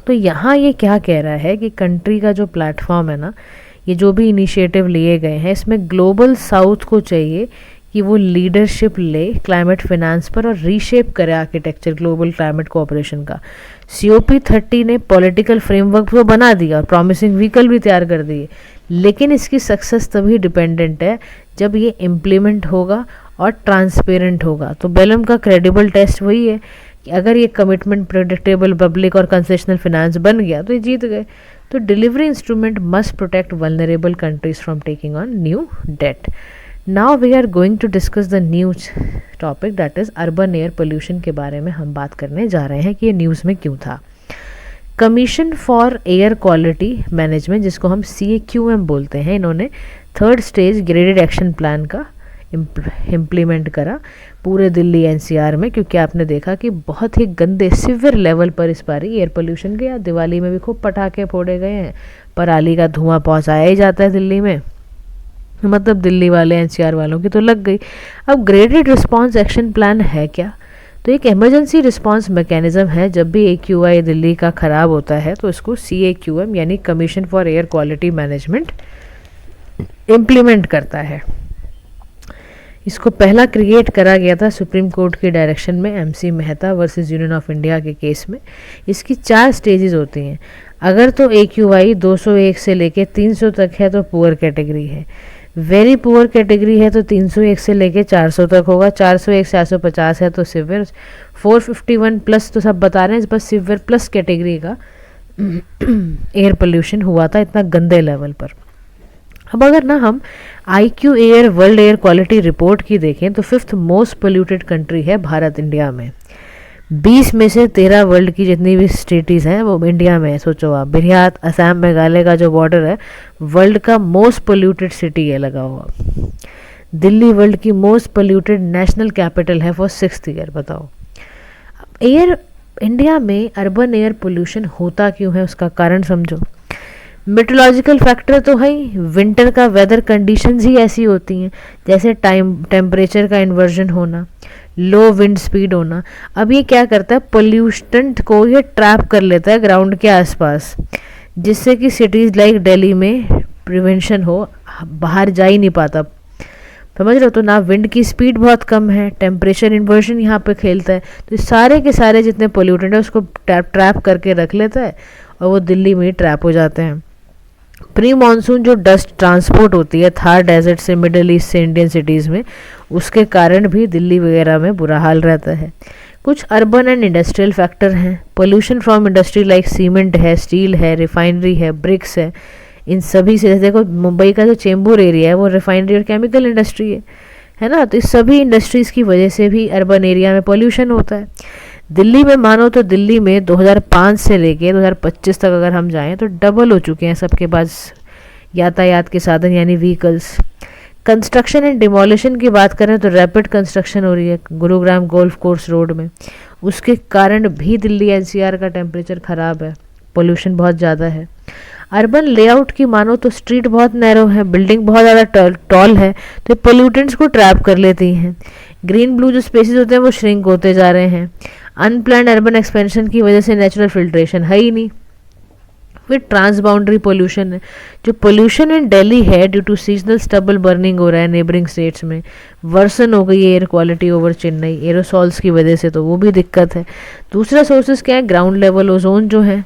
तो यहाँ ये क्या कह रहा है कि कंट्री का जो प्लेटफॉर्म है ना, ये जो भी इनिशिएटिव लिए गए हैं, इसमें ग्लोबल साउथ को चाहिए कि वो लीडरशिप ले क्लाइमेट फाइनेंस पर और रीशेप करे आर्किटेक्चर ग्लोबल क्लाइमेट कोऑपरेशन का। COP30 ने पॉलिटिकल फ्रेमवर्क तो बना दिया और प्रॉमिसिंग व्हीकल भी तैयार कर दिए, लेकिन इसकी सक्सेस तभी डिपेंडेंट है जब ये इम्प्लीमेंट होगा और ट्रांसपेरेंट होगा। तो बेलम का क्रेडिबल टेस्ट वही है कि अगर ये कमिटमेंट प्रेडिक्टेबल, पब्लिक और कंसेशनल फाइनेंस बन गया तो ये जीत गए। तो delivery instrument must protect vulnerable countries from taking on new debt. Now we are going to discuss the news topic that is urban air pollution के बारे में हम बात करने जा रहे हैं कि ये न्यूज़ में क्यों था। Commission for air quality management, जिसको हम CAQM बोलते हैं, इन्होंने 3rd stage graded action plan का इम्प्लीमेंट करा पूरे दिल्ली NCR में, क्योंकि आपने देखा कि बहुत ही गंदे सिवियर लेवल पर इस बार एयर पोल्यूशन गया। दिवाली में भी खूब पटाखे फोड़े गए हैं, पराली का धुआं पहुंचाया ही जाता है दिल्ली में, मतलब दिल्ली वाले NCR वालों की तो लग गई। अब ग्रेडेड रिस्पांस एक्शन प्लान है क्या? तो एक इमरजेंसी रिस्पांस मैकेनिज्म है, जब भी AQI दिल्ली का ख़राब होता है तो इसको CAQM यानी commission for air quality management implement करता है। इसको पहला क्रिएट करा गया था सुप्रीम कोर्ट के डायरेक्शन में MC Mehta versus union of India के केस में। इसकी 4 स्टेजेस होती हैं। अगर तो AQI 201 से लेके 300 तक है तो पुअर कैटेगरी है, वेरी पुअर कैटेगरी है तो 301 से लेके 400 तक होगा, 401 से 450 है तो सिवियर, 451 प्लस तो सब बता रहे हैं, बस सिवियर प्लस कैटेगरी का एयर पोल्यूशन हुआ था इतना गंदे लेवल पर। अब अगर ना हम IQ air world air quality report की देखें तो 5th मोस्ट पोल्यूटेड कंट्री है भारत इंडिया में। 20 में से 13 वर्ल्ड की जितनी भी स्टेटीज़ हैं वो इंडिया में है। सोचो आप, बिहार असम मेघालय का जो बॉर्डर है वर्ल्ड का मोस्ट पोल्यूटेड सिटी है लगा हुआ। दिल्ली वर्ल्ड की मोस्ट पोल्यूटेड नेशनल कैपिटल है फॉर 6th ईयर। बताओ एयर इंडिया में अर्बन एयर पोल्यूशन होता क्यों है, उसका कारण समझो। मेट्रोलॉजिकल फैक्टर तो है ही, विंटर का वेदर कंडीशंस ही ऐसी होती हैं, जैसे टेम्परेचर का इन्वर्जन होना, लो विंड स्पीड होना। अब ये क्या करता है, पोल्यूशंट को ये ट्रैप कर लेता है ग्राउंड के आसपास, जिससे कि सिटीज़ लाइक दिल्ली में प्रिवेंशन हो, बाहर जा ही नहीं पाता। समझ रहे हो? तो ना विंड की स्पीड बहुत कम है, टेम्परेचर इन्वर्जन यहाँ पे खेलता है, तो सारे के सारे जितने पोल्यूटेंट है उसको ट्रैप करके रख लेता है और वो दिल्ली में ही ट्रैप हो जाते हैं। प्री मानसून जो डस्ट ट्रांसपोर्ट होती है थार डेजर्ट से मिडल ईस्ट से इंडियन सिटीज़ में, उसके कारण भी दिल्ली वगैरह में बुरा हाल रहता है। कुछ अर्बन एंड इंडस्ट्रियल फैक्टर हैं। Pollution from industry like cement है, स्टील है, रिफाइनरी है, ब्रिक्स है, इन सभी से, देखो मुंबई का जो चेंबूर एरिया है वो रिफाइनरी और केमिकल इंडस्ट्री है ना, तो इस सभी इंडस्ट्रीज़ की वजह से भी अर्बन एरिया में पोल्यूशन होता है। दिल्ली में मानो तो दिल्ली में 2005 से लेके 2025 तक अगर हम जाएं तो डबल हो चुके हैं सबके पास यातायात के साधन यानी व्हीकल्स। कंस्ट्रक्शन एंड डिमोलिशन की बात करें तो रैपिड कंस्ट्रक्शन हो रही है गुरुग्राम गोल्फ कोर्स रोड में, उसके कारण भी दिल्ली NCR का टेम्परेचर ख़राब है, पोल्यूशन बहुत ज़्यादा है। अर्बन लेआउट की मानो तो स्ट्रीट बहुत नैरो है, बिल्डिंग बहुत ज़्यादा टॉल है, तो पोल्यूटेंट्स को ट्रैप कर लेती हैं। ग्रीन ब्लू जो स्पेसेस होते हैं वो श्रिंक होते जा रहे हैं। अनप्लान्ड अर्बन एक्सपेंशन की वजह से नेचुरल फिल्ट्रेशन है ही नहीं। फिर ट्रांस बाउंड्री पोल्यूशन है, जो पोल्यूशन इन दिल्ली है due to seasonal stubble burning हो रहा है नेबरिंग स्टेट्स में, वर्सन हो गई है air quality over Chennai aerosols की वजह से, तो वो भी दिक्कत है। दूसरा सोर्सेज क्या है, ग्राउंड लेवल ओजोन जो है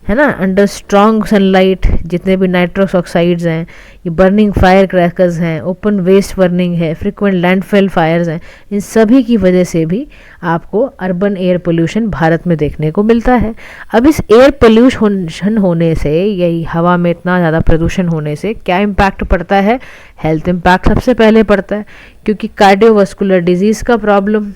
है ना, अंडर स्ट्रॉन्ग सनलाइट जितने भी नाइट्रस ऑक्साइड्स हैं, ये बर्निंग फायर क्रैकर्स हैं, ओपन वेस्ट बर्निंग है, फ्रिक्वेंट लैंडफिल फायर्स हैं, इन सभी की वजह से भी आपको अर्बन एयर पोल्यूशन भारत में देखने को मिलता है। अब इस एयर पोल्यूशन होने से, यही हवा में इतना ज़्यादा प्रदूषण होने से क्या इम्पैक्ट पड़ता है? हेल्थ इम्पैक्ट सबसे पहले पड़ता है, क्योंकि कार्डियोवास्कुलर डिजीज़ का प्रॉब्लम,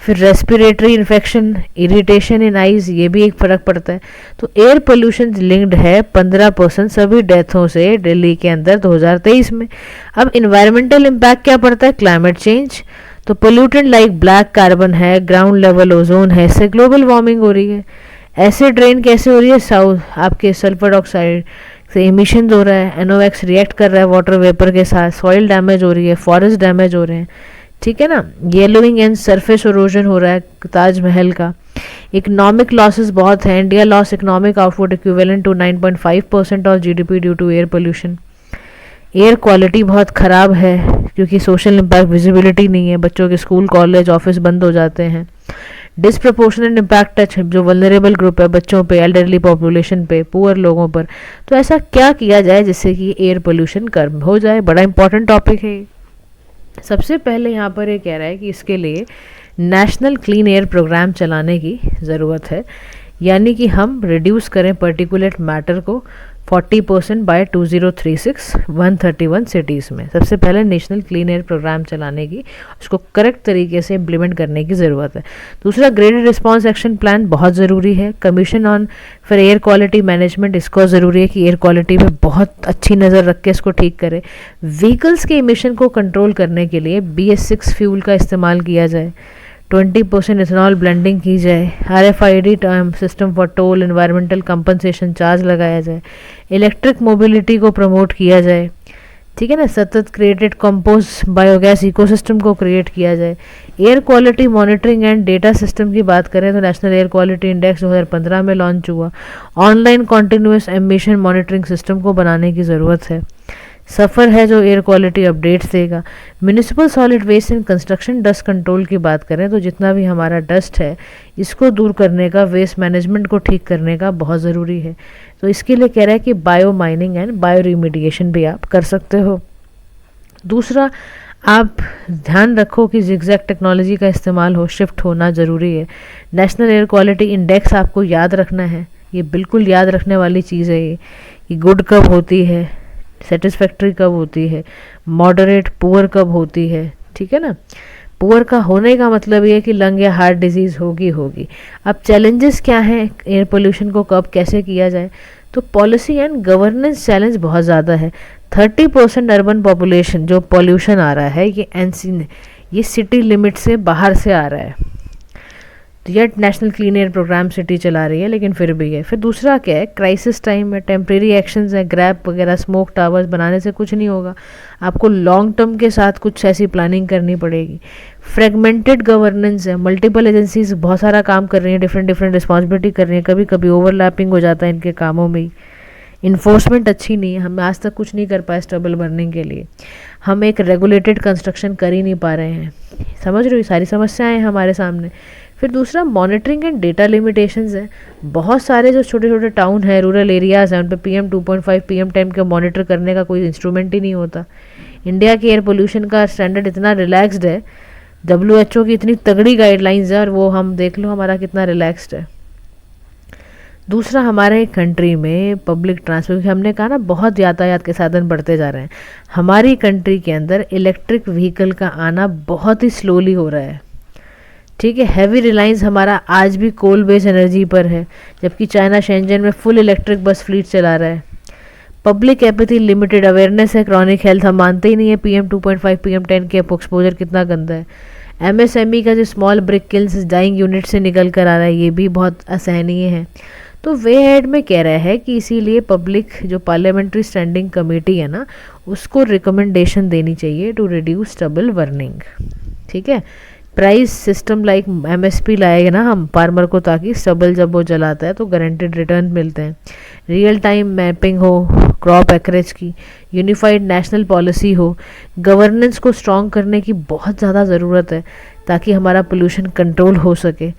फिर रेस्पिरेटरी इन्फेक्शन, इरिटेशन इन आइज, ये भी एक फ़र्क पड़ता है। तो एयर पोल्यूशन लिंक्ड है 15% सभी डेथों से दिल्ली के अंदर 2023 में। अब इन्वायरमेंटल इम्पैक्ट क्या पड़ता है? क्लाइमेट चेंज, तो पोल्यूटेंट लाइक ब्लैक कार्बन है, ग्राउंड लेवल ओजोन है, इससे ग्लोबल वार्मिंग हो रही है। एसिड रेन कैसे हो रही है? साउथ आपके सल्फर डाइऑक्साइड से इमिशन हो रहा है, NOx रिएक्ट कर रहा है वाटर वेपर के साथ, सॉइल डैमेज हो रही है, फॉरेस्ट डैमेज हो रहे हैं, ठीक है ना, येलोइंग एंड सरफेस इरोजन हो रहा है ताजमहल का। इकोनॉमिक लॉसेस बहुत हैं, India loss economic output equivalent to 9.5% of GDP due to air pollution. Air quality बहुत ख़राब है क्योंकि सोशल इम्पैक्ट विजिबिलिटी नहीं है, बच्चों के स्कूल कॉलेज ऑफिस बंद हो जाते हैं। डिसप्रपोर्शनेट इम्पैक्ट टच जो वल्नरेबल ग्रुप है, बच्चों पे, एल्डरली पॉपुलेशन पे, पुअर लोगों पर। तो ऐसा क्या किया जाए जिससे कि एयर पोल्यूशन कम हो जाए? बड़ा इंपॉर्टेंट टॉपिक है। सबसे पहले यहाँ पर ये कह रहा है कि इसके लिए नेशनल क्लीन एयर प्रोग्राम चलाने की ज़रूरत है, यानी कि हम रिड्यूस करें पर्टिकुलेट मैटर को 40% बाय 2036 131 सिटीज़ में। सबसे पहले नेशनल क्लीन एयर प्रोग्राम चलाने की, उसको करेक्ट तरीके से इम्प्लीमेंट करने की ज़रूरत है। दूसरा, ग्रेडेड रिस्पांस एक्शन प्लान बहुत ज़रूरी है। कमीशन ऑन फिर एयर क्वालिटी मैनेजमेंट, इसको ज़रूरी है कि एयर क्वालिटी पे बहुत अच्छी नज़र रख के इसको ठीक करे। व्हीकल्स के इमिशन को कंट्रोल करने के लिए BS6 फ्यूल का इस्तेमाल किया जाए, 20% इथेनॉल ब्लेंडिंग की जाए, RFID term system for toll environmental compensation charge लगाया जाए, इलेक्ट्रिक मोबिलिटी को प्रमोट किया जाए, ठीक है ना, सतत क्रिएटेड कंपोस्ट बायोगैस इकोसिस्टम को क्रिएट किया जाए। Air quality monitoring and data system की बात करें तो नेशनल एयर क्वालिटी इंडेक्स 2015 में लॉन्च हुआ। Online continuous emission monitoring system को बनाने की ज़रूरत है। सफ़र है जो एयर क्वालिटी अपडेट्स देगा। Municipal solid waste and construction dust control की बात करें तो जितना भी हमारा डस्ट है इसको दूर करने का, वेस्ट मैनेजमेंट को ठीक करने का बहुत ज़रूरी है। तो इसके लिए कह रहा है कि बायो माइनिंग एंड बायो रिमीडिएशन भी आप कर सकते हो। दूसरा, आप ध्यान रखो कि जिगजैग टेक्नोलॉजी का इस्तेमाल हो, शिफ्ट होना ज़रूरी है। नेशनल एयर क्वालिटी इंडेक्स आपको याद रखना है, ये बिल्कुल याद रखने वाली चीज़ है ये गुड कब होती है, सेटिस्फैक्ट्री कब होती है, मॉडरेट पुअर कब होती है, ठीक है ना। पुअर का होने का मतलब ये है कि लंग या हार्ट डिजीज़ होगी। अब चैलेंजेस क्या हैं एयर पोल्यूशन को कब कैसे किया जाए? तो पॉलिसी एंड गवर्नेंस चैलेंज बहुत ज़्यादा है। 30% अर्बन पॉपुलेशन जो पॉल्यूशन आ रहा है ये सिटी लिमिट से बाहर से आ रहा है। तो यह national clean air program city चला रही है लेकिन फिर भी है। फिर दूसरा क्या है, क्राइसिस टाइम में टेम्प्रेरी एक्शंस है, ग्रैब वगैरह स्मोक टावर्स बनाने से कुछ नहीं होगा, आपको लॉन्ग टर्म के साथ कुछ ऐसी प्लानिंग करनी पड़ेगी। फ्रेगमेंटेड गवर्नेंस है, मल्टीपल एजेंसीज बहुत सारा काम कर रही हैं, डिफरेंट रिस्पॉन्सिबिलिटी कर रही हैं, कभी कभी ओवरलैपिंग हो जाता है इनके कामों में ही। इन्फोर्समेंट अच्छी नहीं है, हम आज तक कुछ नहीं कर पाए स्टबल बर्निंग के लिए, हम एक रेगुलेटेड कंस्ट्रक्शन कर ही नहीं पा रहे हैं। समझ रहे हो, सारी समस्याएं हैं हमारे सामने। फिर दूसरा, मॉनिटरिंग एंड डेटा लिमिटेशंस है। बहुत सारे जो छोटे छोटे टाउन हैं, रूरल एरियाज़ हैं, उन पर PM 2.5 PM 10 के मॉनिटर करने का कोई इंस्ट्रूमेंट ही नहीं होता। इंडिया के एयर पोल्यूशन का स्टैंडर्ड इतना रिलैक्स्ड है, WHO की इतनी तगड़ी गाइडलाइंस है और वो हम देख लो हमारा कितना रिलैक्स्ड है। दूसरा, हमारे कंट्री में पब्लिक ट्रांसपोर्ट, हमने कहा ना बहुत यातायात के साधन बढ़ते जा रहे हैं, हमारी कंट्री के अंदर इलेक्ट्रिक व्हीकल का आना बहुत ही स्लोली हो रहा है, ठीक है। हैवी रिलायंस हमारा आज भी कोल बेस्ड एनर्जी पर है, जबकि चाइना शेंजन में फुल इलेक्ट्रिक बस फ्लीट चला रहा है। पब्लिक एपैथी, लिमिटेड अवेयरनेस है, क्रॉनिक हेल्थ हम मानते ही नहीं है। PM 2.5 PM 10 के एक्सपोजर कितना गंदा है। MSME का जो small brick kilns dyeing unit से निकल कर आ रहा है, ये भी बहुत असहनीय है। तो वे हेड में कह रहा है कि इसीलिए पब्लिक जो पार्लियामेंट्री स्टैंडिंग कमेटी है ना, उसको रिकमेंडेशन देनी चाहिए टू रिड्यूस स्टबल बर्निंग, ठीक है। प्राइस सिस्टम लाइक MSP लाएगा ना हम फार्मर को, ताकि स्टबल जब वो जलाता है तो गारंटेड रिटर्न मिलते हैं। रियल टाइम मैपिंग हो क्रॉप एक्रेज की, यूनिफाइड नेशनल पॉलिसी हो, गवर्नेंस को स्ट्रॉन्ग करने की बहुत ज़्यादा ज़रूरत है ताकि हमारा पोल्यूशन कंट्रोल हो सके,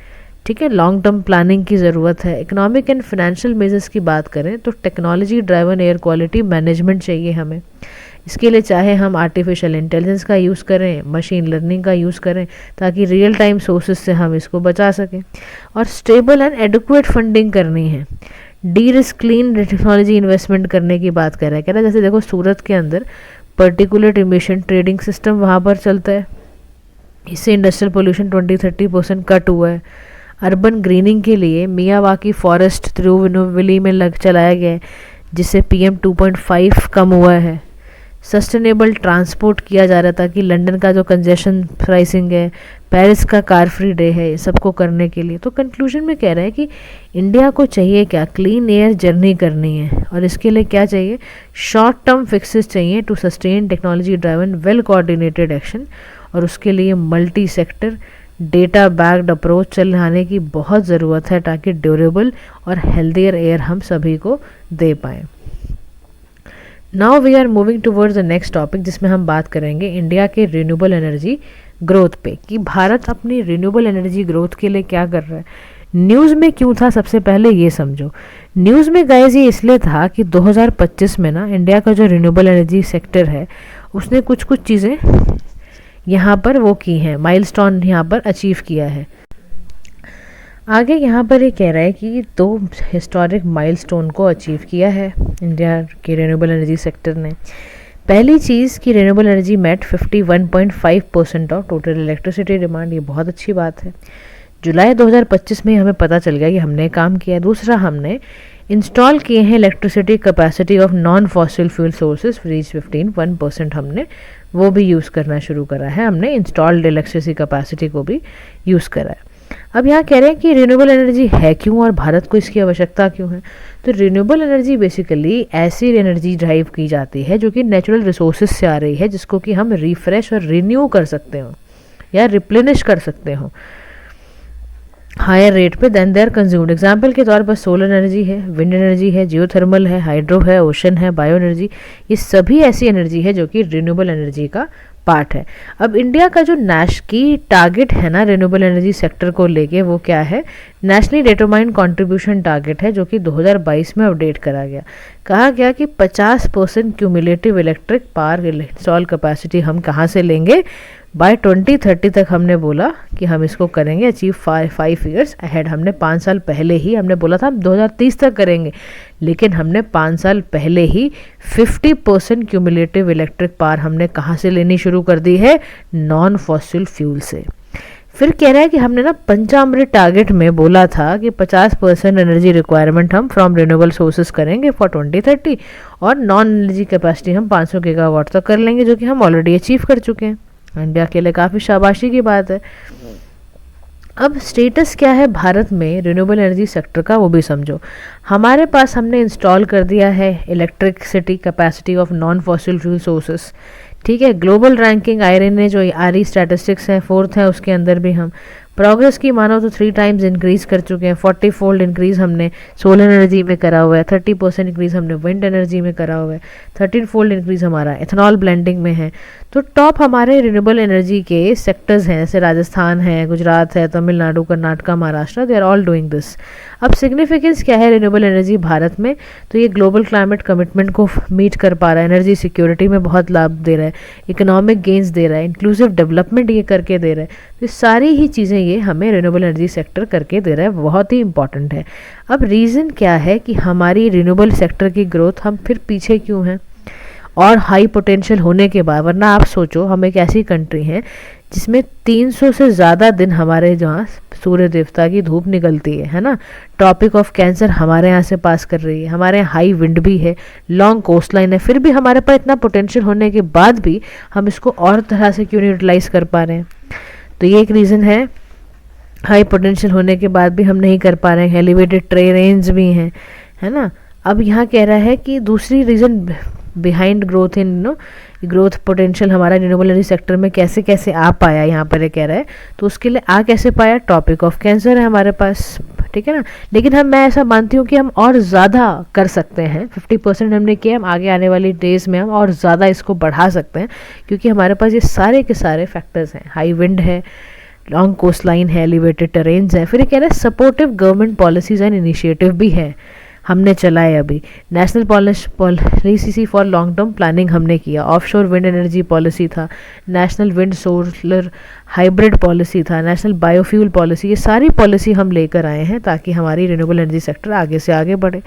ठीक है, लॉन्ग टर्म प्लानिंग की ज़रूरत है। इकोनॉमिक एंड फाइनेंशियल मेजर्स की बात करें तो technology driven air quality management चाहिए हमें। इसके लिए चाहे हम आर्टिफिशियल इंटेलिजेंस का यूज़ करें, मशीन लर्निंग का यूज़ करें, ताकि रियल टाइम सोर्सेज से हम इसको बचा सकें। और स्टेबल एंड एडुक्वेट फंडिंग करनी है। D risk clean technology investment करने की बात कर रहा है। कह रहा है जैसे देखो सूरत के अंदर पर्टिकुलर इमिशन ट्रेडिंग सिस्टम वहाँ पर चलता है, इससे इंडस्ट्रियल पोल्यूशन 20-30% कट हुआ है। अर्बन ग्रीनिंग के लिए मियावाकी फॉरेस्ट तिरुवनंतपुरम में चलाया गया है, जिससे PM 2.5 कम हुआ है। सस्टेनेबल ट्रांसपोर्ट किया जा रहा था कि लंदन का जो कंजेशन प्राइसिंग है, पेरिस का कार फ्री डे है, सबको करने के लिए। तो कंक्लूजन में कह रहा है कि इंडिया को चाहिए क्या, क्लीन एयर जर्नी करनी है। और इसके लिए क्या चाहिए, शॉर्ट टर्म फिक्सेस चाहिए to sustain technology driven well coordinated action. और उसके लिए multi sector data backed approach चलाने की बहुत ज़रूरत है, ताकि ड्यूरेबल और हेल्दियर एयर हम सभी को दे पाएँ। Now we are moving towards the next topic, जिसमें हम बात करेंगे इंडिया के रिन्यूएबल एनर्जी ग्रोथ पे, कि भारत अपनी रिन्यूएबल एनर्जी ग्रोथ के लिए क्या कर रहा है। न्यूज़ में क्यों था, सबसे पहले ये समझो। न्यूज़ में गाइस ये इसलिए था कि 2025 में ना इंडिया का जो रिन्यूएबल एनर्जी सेक्टर है उसने कुछ कुछ चीज़ें यहाँ पर वो की हैं, माइलस्टोन यहाँ पर अचीव किया है। आगे यहाँ पर ये कह रहा है कि 2 हिस्टोरिक माइलस्टोन को अचीव किया है इंडिया के रिन्यूएबल एनर्जी सेक्टर ने। पहली चीज़ कि renewable energy met 51.5% of total electricity demand, ये बहुत अच्छी बात है। जुलाई 2025 में हमें पता चल गया कि हमने काम किया। दूसरा, हमने इंस्टॉल किए हैं electricity capacity of non fossil fuel sources reach 15% हमने वो भी यूज़ करना शुरू करा है। हमने इंस्टॉल्ड इलेक्ट्रिसिटी कैपेसिटी को भी यूज़ करा है। अब यहाँ कह रहे हैं कि रिन्यूएबल एनर्जी है क्यों और भारत को इसकी आवश्यकता क्यों है। तो रिन्यूएबल एनर्जी बेसिकली ऐसी एनर्जी ड्राइव की जाती है जो कि नेचुरल रिसोर्सेज से आ रही है, जिसको कि हम रिफ्रेश और रिन्यू कर सकते हो या रिप्लेनिश कर सकते हो हायर रेट पे then they are consumed. Example के तौर पर सोलर एनर्जी है, विंड एनर्जी है, जियोथर्मल है, हाइड्रो है, ओशन है, बायो एनर्जी, ये सभी ऐसी एनर्जी है जो कि रिन्यूएबल एनर्जी का पार्ट है। अब इंडिया का जो की टारगेट है ना रिन्यूएबल एनर्जी सेक्टर को लेके, वो क्या है, नेशनली डिटरमाइंड कंट्रीब्यूशन टारगेट है, जो कि 2022 में अपडेट करा गया। कहा गया कि 50% cumulative electric power install capacity हम कहाँ से लेंगे, बाय 2030 तक हमने बोला कि हम इसको करेंगे अचीव 5 ईयर्स अहेड। हमने 5 साल पहले ही हमने बोला था हम 2030 तक करेंगे, लेकिन हमने 5 साल पहले ही 50% क्यूमुलेटिव इलेक्ट्रिक पावर हमने कहाँ से लेनी शुरू कर दी है, नॉन फॉसिल फ्यूल से। फिर कह रहा है कि हमने ना पंचामृत टारगेट में बोला था कि 50% एनर्जी रिक्वायरमेंट हम फ्रॉम रिन्यूएबल सोर्सेज करेंगे फॉर 2030, और नॉन एनर्जी कैपेसिटी हम 500 गीगावाट तक कर लेंगे, जो कि हम ऑलरेडी अचीव कर चुके हैं। इंडिया के लिए काफ़ी शाबाशी की बात है। अब स्टेटस क्या है भारत में रिन्यूएबल एनर्जी सेक्टर का, वो भी समझो। हमारे पास हमने इंस्टॉल कर दिया है electricity capacity of non fossil fuel sources, ठीक है। ग्लोबल रैंकिंग आयरन ने जो आरी स्टैटिस्टिक्स है 4th है, उसके अंदर भी हम प्रोग्रेस की मानो तो 3 टाइम्स इंक्रीज़ कर चुके हैं। 40 फोल्ड इंक्रीज़ हमने सोलर एनर्जी में करा हुआ है, 30% इंक्रीज़ हमने विंड एनर्जी में करा हुआ है, 13 फोल्ड इंक्रीज़ हमारा एथनॉल ब्लेंडिंग में है। तो टॉप हमारे रिन्यूएबल एनर्जी के सेक्टर्स हैं, जैसे राजस्थान है, गुजरात है, Tamil Nadu, Karnataka, Maharashtra, they are all doing this. अब सिग्निफिकेंस क्या है रिन्यूएबल एनर्जी भारत में, तो ये ग्लोबल क्लाइमेट कमिटमेंट को मीट कर पा रहा है, एनर्जी सिक्योरिटी में बहुत लाभ दे रहा है, इकोनॉमिक गेन्स दे रहा है, इंक्लूसिव डेवलपमेंट ये करके दे रहा है। तो सारी ही चीज़ें ये हमें रिन्यूएबल एनर्जी सेक्टर करके दे रहा है, बहुत ही इंपॉर्टेंट है। अब रीज़न क्या है कि हमारी रिन्यूएबल सेक्टर की ग्रोथ हम फिर पीछे क्यों हैं, और हाई पोटेंशियल होने के बाद, वरना आप सोचो हम एक ऐसी कंट्री हैं जिसमें 300 से ज़्यादा दिन हमारे जहाँ सूर्य देवता की धूप निकलती है ना। ट्रॉपिक ऑफ कैंसर हमारे यहाँ से पास कर रही है, हमारे यहाँ हाई विंड भी है, लॉन्ग कोस्ट लाइन है, फिर भी हमारे पास इतना पोटेंशियल होने के बाद भी हम इसको और तरह से क्यों नहीं यूटिलाइज़ कर पा रहे हैं। तो ये एक रीज़न है, हाई पोटेंशियल होने के बाद भी हम नहीं कर पा रहे हैं। एलिवेटेड टेरेन्स भी हैं, है ना। अब यहाँ कह रहा है कि दूसरी reason behind growth in growth potential हमारा रिन्यूएबल एनर्जी सेक्टर में कैसे कैसे आ पाया, यहाँ पर ये कह रहा है। तो उसके लिए आ कैसे पाया, टॉपिक ऑफ कैंसर है हमारे पास, ठीक है ना। लेकिन मैं ऐसा मानती हूँ कि हम और ज़्यादा कर सकते हैं। 50% हमने किया, हम आगे आने वाली डेज़ में हम और ज़्यादा इसको बढ़ा सकते हैं, क्योंकि हमारे पास ये सारे के सारे फैक्टर्स हैं। हाई विंड है, लॉन्ग कोस्ट लाइन है, एलिवेटेड टेरेन्स है। फिर ये कह रहे हैं supportive government policies and initiative भी है, हमने चलाए अभी। National policy for long term planning हमने किया, ऑफशोर विंड एनर्जी पॉलिसी था, national wind solar hybrid policy था, नेशनल बायोफ्यूल पॉलिसी, ये सारी पॉलिसी हम लेकर आए हैं ताकि हमारी रिन्यूएबल एनर्जी सेक्टर आगे से आगे बढ़े।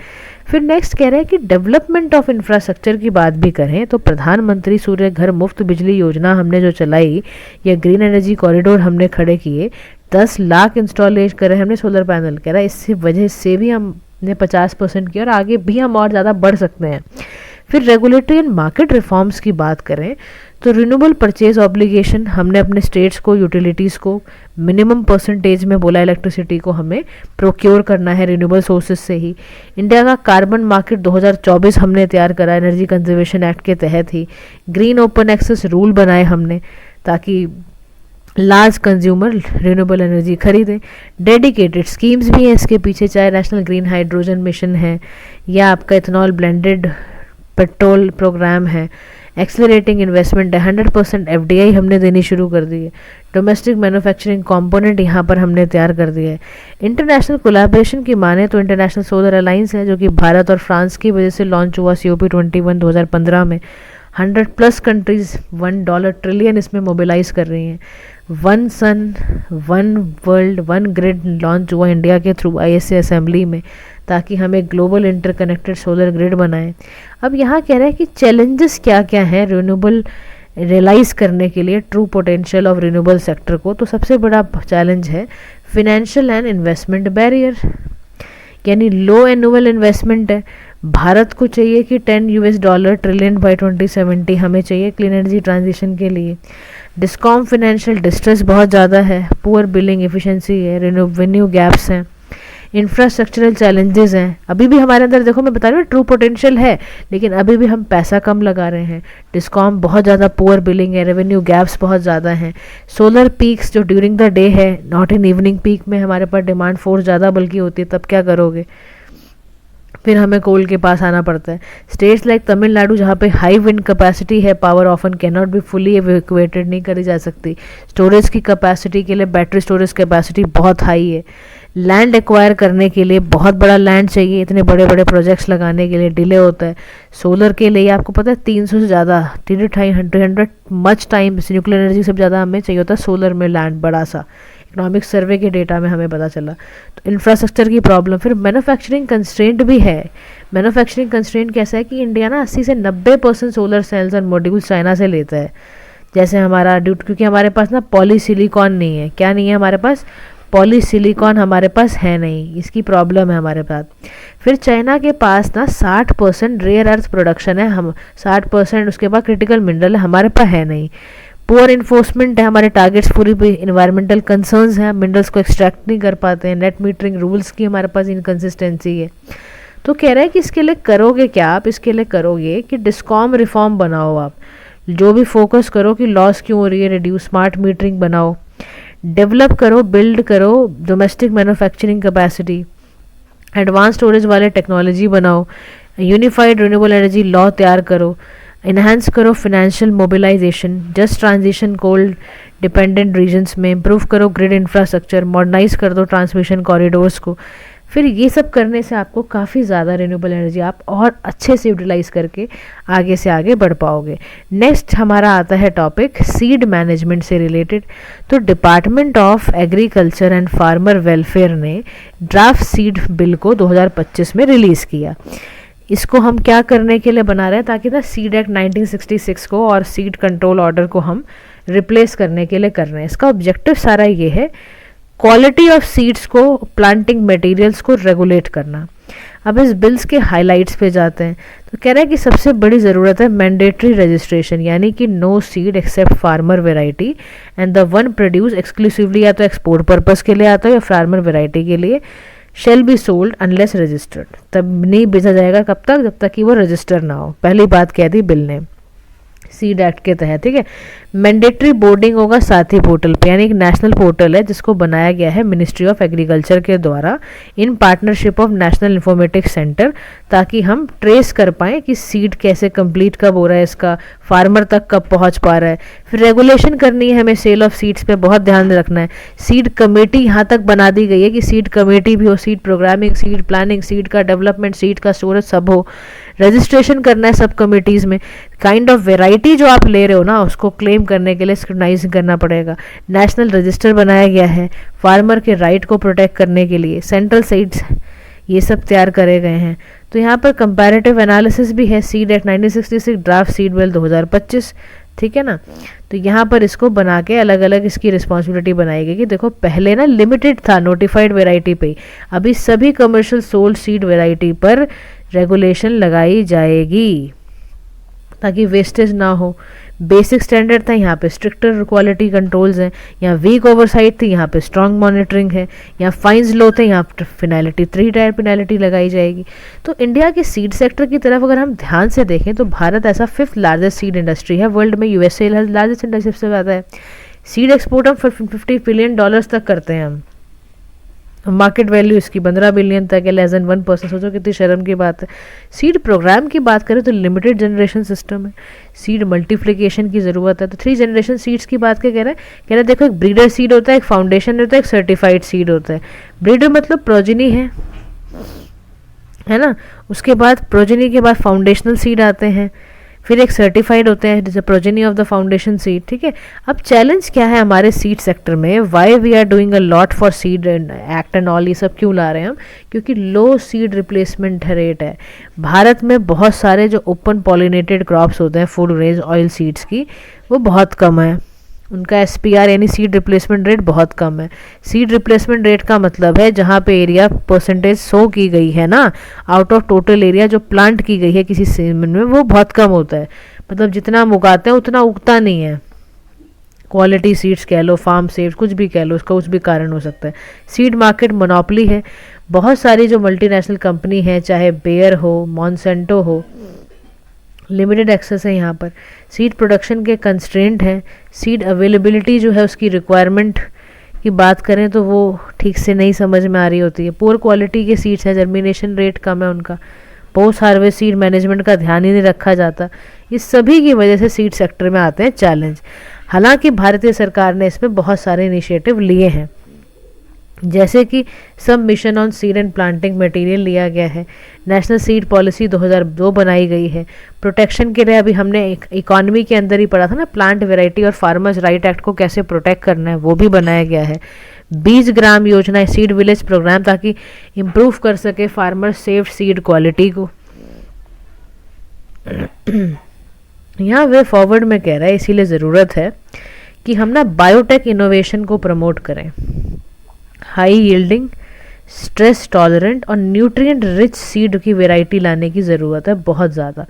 फिर नेक्स्ट कह रहे हैं कि डेवलपमेंट ऑफ इंफ्रास्ट्रक्चर की बात भी करें तो प्रधानमंत्री सूर्य घर मुफ्त बिजली योजना हमने जो चलाई, या ग्रीन एनर्जी कॉरिडोर हमने खड़े किए, 10 लाख इंस्टॉलेज करे हमने सोलर पैनल। कह रहा है इससे वजह से भी हमने 50% किया और आगे भी हम और ज़्यादा बढ़ सकते हैं। फिर रेगुलेटरी एंड मार्केट रिफॉर्म्स की बात करें तो रिन्यूएबल परचेज ऑब्लिगेशन हमने अपने स्टेट्स को, यूटिलिटीज़ को मिनिमम परसेंटेज में बोला इलेक्ट्रिसिटी को हमें प्रोक्योर करना है रिन्यूएबल सोर्सेज से ही। इंडिया का कार्बन मार्केट 2024 हमने तैयार करा एनर्जी कंजर्वेशन एक्ट के तहत ही। ग्रीन ओपन एक्सेस रूल बनाए हमने ताकि लार्ज कंज्यूमर रिन्यूएबल एनर्जी खरीदें। डेडिकेटेड स्कीम्स भी हैं इसके पीछे, चाहे नेशनल ग्रीन हाइड्रोजन मिशन है या आपका इथेनॉल ब्लेंडेड पेट्रोल प्रोग्राम है। एक्सेलरेटिंग इन्वेस्टमेंट है, 100% FDI हमने देनी शुरू कर दी है। डोमेस्टिक मैन्युफैक्चरिंग कंपोनेंट यहाँ पर हमने तैयार कर दिया है। इंटरनेशनल कोलैबोरेशन की माने तो इंटरनेशनल सोलर अलायंस है जो कि भारत और फ्रांस की वजह से लॉन्च हुआ COP21 2015 में। 100+ कंट्रीज़ $1 ट्रिलियन इसमें मोबिलाइज कर रही हैं। One sun one world one grid launch हुआ इंडिया के थ्रू ISA असेंबली में ताकि हम एक ग्लोबल इंटरकनेक्टेड सोलर ग्रिड बनाएं। अब यहाँ कह रहे हैं कि चैलेंजेस क्या क्या हैं रिन्यूएबल रियलाइज़ करने के लिए, true potential of renewable sector को। तो सबसे बड़ा चैलेंज है फिनेंशियल एंड इन्वेस्टमेंट बैरियर, यानी लो एनुअल इन्वेस्टमेंट है। भारत को चाहिए कि $10 ट्रिलियन बाय 2070 हमें चाहिए क्लीन एनर्जी ट्रांजिशन के लिए। डिस्कॉम फिनेंशियल डिस्ट्रेस बहुत ज़्यादा है, पुअर बिलिंग एफिशिएंसी है, रेवेन्यू गैप्स हैं, इंफ्रास्ट्रक्चरल चैलेंजेस हैं। अभी भी हमारे अंदर देखो मैं बता रही हूँ ट्रू पोटेंशियल है, लेकिन अभी भी हम पैसा कम लगा रहे हैं। डिस्कॉम बहुत ज़्यादा पुअर बिलिंग है, रेवेन्यू गैप्स बहुत ज़्यादा हैं। सोलर पीक्स जो ड्यूरिंग द डे है, नॉट इन इवनिंग पीक में हमारे पास डिमांड फोर्स ज़्यादा बल्कि होती है, तब क्या करोगे? फिर हमें कोल के पास आना पड़ता है। स्टेट्स लाइक तमिलनाडु जहाँ पे हाई विंड कैपेसिटी है, power often can not be fully evacuated नहीं करी जा सकती। स्टोरेज की कैपेसिटी के लिए बैटरी स्टोरेज कैपेसिटी बहुत हाई है। लैंड एक्वायर करने के लिए बहुत बड़ा लैंड चाहिए, इतने बड़े बड़े प्रोजेक्ट्स लगाने के लिए डिले होता है। सोलर के लिए आपको पता है 300 से ज़्यादा 300 मच टाइम न्यूक्लियर एनर्जी से ज़्यादा हमें चाहिए होता है सोलर में लैंड बड़ा सा। इकोनॉमिक सर्वे के डेटा में हमें पता चला। तो इंफ्रास्ट्रक्चर की प्रॉब्लम। फिर मैन्युफैक्चरिंग कंस्ट्रेंट भी है। मैन्युफैक्चरिंग कंस्ट्रेंट कैसा है कि इंडिया ना 80 से 90% सोलर सेल्स और मॉड्यूल्स चाइना से लेता है। जैसे हमारा क्योंकि हमारे पास ना पॉलीसिलिकॉन नहीं है। क्या नहीं है हमारे पास? पॉलीसिलिकॉन हमारे पास है नहीं, इसकी प्रॉब्लम है हमारे पास। फिर चाइना के पास ना 60% रेयर अर्थ प्रोडक्शन है, हम 60% उसके बाद क्रिटिकल मिनरल है, हमारे पास है नहीं। पुअर इन्फोर्समेंट है, हमारे टारगेट्स पूरी भी इन्वायरमेंटल कंसर्न्स हैं, मिनरल्स को एक्सट्रैक्ट नहीं कर पाते हैं। नेट मीटरिंग रूल्स की हमारे पास इनकन्सिस्टेंसी है। तो कह रहे हैं कि इसके लिए करोगे क्या आप? इसके लिए करोगे कि डिस्कॉम रिफॉर्म बनाओ आप, जो भी फोकस करो कि लॉस क्यों हो रही है, रिड्यूस, स्मार्ट मीटरिंग बनाओ, डेवलप करो, बिल्ड करो domestic manufacturing capacity, advance storage वाले टेक्नोलॉजी बनाओ, यूनिफाइड रिन्यूएबल एनर्जी लॉ तैयार करो, इन्हांस करो फिनेंशियल मोबिलाइजेशन, जस्ट ट्रांजिशन कोल डिपेंडेंट रीजन्स में, इम्प्रूव करो ग्रिड इंफ्रास्ट्रक्चर, मॉडर्नाइज कर दो ट्रांसमिशन कॉरिडोर्स को। फिर ये सब करने से आपको काफ़ी ज़्यादा रिन्यूएबल एनर्जी आप और अच्छे से यूटिलाइज करके आगे से आगे बढ़ पाओगे। नेक्स्ट हमारा आता है टॉपिक सीड मैनेजमेंट से रिलेटेड। तो department of agriculture and farmer welfare ने ड्राफ्ट सीड बिल को 2025 में रिलीज़ किया। इसको हम क्या करने के लिए बना रहे हैं? ताकि ना सीड एक्ट 1966 को और सीड कंट्रोल ऑर्डर को हम रिप्लेस करने के लिए कर रहे हैं। इसका ऑब्जेक्टिव सारा ये है क्वालिटी ऑफ सीड्स को, प्लांटिंग मटेरियल्स को रेगुलेट करना। अब इस बिल्स के हाइलाइट्स पे जाते हैं। तो कह रहे हैं कि सबसे बड़ी ज़रूरत है मैंडेटरी रजिस्ट्रेशन, यानी कि no seed except farmer variety and the one produce exclusively, या तो एक्सपोर्ट पर्पज़ के लिए आता है या फार्मर वेराइटी के लिए, shall be sold unless registered. तब नहीं बेचा जाएगा, कब तक? जब तक कि वो रजिस्टर ना हो। पहली बात कह दी बिल ने। सीड एक्ट के तहत, ठीक है। मैंडेटरी बोर्डिंग होगा साथी पोर्टल पे, यानी एक नेशनल पोर्टल है जिसको बनाया गया है मिनिस्ट्री ऑफ एग्रीकल्चर के द्वारा in partnership of national informatics centre, ताकि हम ट्रेस कर पाएँ कि सीड कैसे कंप्लीट कब हो रहा है, इसका फार्मर तक कब पहुंच पा रहा है। फिर रेगुलेशन करनी है हमें सेल ऑफ सीड्स पे, बहुत ध्यान रखना है। सीड कमेटी यहाँ तक बना दी गई है कि सीड कमेटी भी हो, seed programming, seed planning, seed का डेवलपमेंट, सीड का स्टोरेज सब हो। रजिस्ट्रेशन करना है सब कमिटीज़ में। काइंड ऑफ वेराइटी जो आप ले रहे हो ना उसको क्लेम करने के लिए स्क्रूटनाइज करना पड़ेगा। नेशनल रजिस्टर बनाया गया है फार्मर के राइट को प्रोटेक्ट करने के लिए। सेंट्रल सीड्स ये सब तैयार करे गए हैं। तो यहाँ पर कंपैरेटिव एनालिसिस भी है, seed act 1966, draft seed bill 2025, ठीक है ना। तो यहाँ पर इसको बना के अलग अलग इसकी रिस्पॉन्सिबिलिटी बनाई गई कि देखो पहले ना लिमिटेड था नोटिफाइड वेराइटी पे, अभी सभी कमर्शियल सोल्ड सीड वेराइटी पर रेगुलेशन लगाई जाएगी ताकि वेस्टेज ना हो। बेसिक स्टैंडर्ड था, यहाँ पे स्ट्रिक्टर क्वालिटी कंट्रोल्स हैं। यहाँ वीक ओवरसाइट थी, यहाँ पे स्ट्रॉन्ग मॉनिटरिंग है। यहाँ फाइन्स लो थे, यहाँ पर फिनैलिटी 3 टायर फिनैलिटी लगाई जाएगी। तो इंडिया के सीड सेक्टर की तरफ अगर हम ध्यान से देखें तो भारत ऐसा 5th लार्जेस्ट सीड इंडस्ट्री है वर्ल्ड में। यूएसए लार्जेस्ट इंडस्ट्री सबसे ज़्यादा है। सीड एक्सपोर्ट हम $50 बिलियन तक करते हैं हम। मार्केट वैल्यू इसकी 15 बिलियन तक है, लेस देन 1%। सोचो कितनी शर्म की बात है। सीड प्रोग्राम की बात करें तो लिमिटेड जनरेशन सिस्टम है, सीड मल्टीप्लिकेशन की ज़रूरत है। तो 3 जनरेशन सीड्स की बात क्या कह रहा है, कह रहा है देखो एक ब्रीडर सीड होता है, एक फाउंडेशन होता है, एक सर्टिफाइड सीड होता है। ब्रीडर मतलब प्रोजेनी है ना, उसके बाद प्रोजेनी के बाद फाउंडेशनल सीड आते हैं, फिर एक सर्टिफाइड होते हैं जैसे progeny of the foundation seed, ठीक है। अब चैलेंज क्या है हमारे सीड सेक्टर में, why we are doing a lot for seed act and all, ये सब क्यों ला रहे हैं हम, क्योंकि लो सीड रिप्लेसमेंट रेट है भारत में। बहुत सारे जो ओपन पॉलिनेटेड क्रॉप्स होते हैं फूड ग्रेन ऑयल सीड्स की, वो बहुत कम है, उनका एसपीआर यानी सीड रिप्लेसमेंट रेट बहुत कम है। सीड रिप्लेसमेंट रेट का मतलब है जहाँ पे एरिया परसेंटेज सो की गई है ना आउट ऑफ टोटल एरिया जो प्लांट की गई है किसी सीजन में, वो बहुत कम होता है। मतलब जितना हम उगाते हैं उतना उगता नहीं है। क्वालिटी सीड्स कह लो, फार्म सेव्स, कुछ भी कह लो, उसका कुछ भी कारण हो सकता है। सीड मार्केट मोनोपोली है, बहुत सारी जो मल्टीनेशनल कंपनी है, चाहे बेयर हो, मॉन्सेंटो हो, लिमिटेड एक्सेस है यहाँ पर। सीड प्रोडक्शन के कंस्ट्रेंट हैं। सीड अवेलेबिलिटी जो है उसकी रिक्वायरमेंट की बात करें तो वो ठीक से नहीं समझ में आ रही होती है। पुअर क्वालिटी के सीड्स हैं, जर्मिनेशन रेट कम है उनका, पोस्ट हार्वेस्ट सीड मैनेजमेंट का ध्यान ही नहीं रखा जाता। इस सभी की वजह से सीड सेक्टर में आते हैं चैलेंज। हालांकि भारतीय सरकार ने इसमें बहुत सारे इनिशिएटिव लिए हैं, जैसे कि सब mission on seed and planting material लिया गया है। नेशनल सीड पॉलिसी 2002 बनाई गई है। प्रोटेक्शन के लिए अभी हमने इकॉनमी के अंदर ही पढ़ा था ना, प्लांट वेराइटी और फार्मर्स राइट एक्ट को कैसे प्रोटेक्ट करना है, वो भी बनाया गया है। 20 Gram Yojana, seed village programme, ताकि इम्प्रूव कर सके फार्मर सेफ सीड क्वालिटी को। यहाँ वे फॉरवर्ड में कह रहा है, इसीलिए ज़रूरत है कि हम ना बायोटेक इनोवेशन को प्रमोट करें। हाई यील्डिंग, स्ट्रेस टॉलरेंट और न्यूट्रिएंट रिच सीड की वैरायटी लाने की ज़रूरत है बहुत ज़्यादा,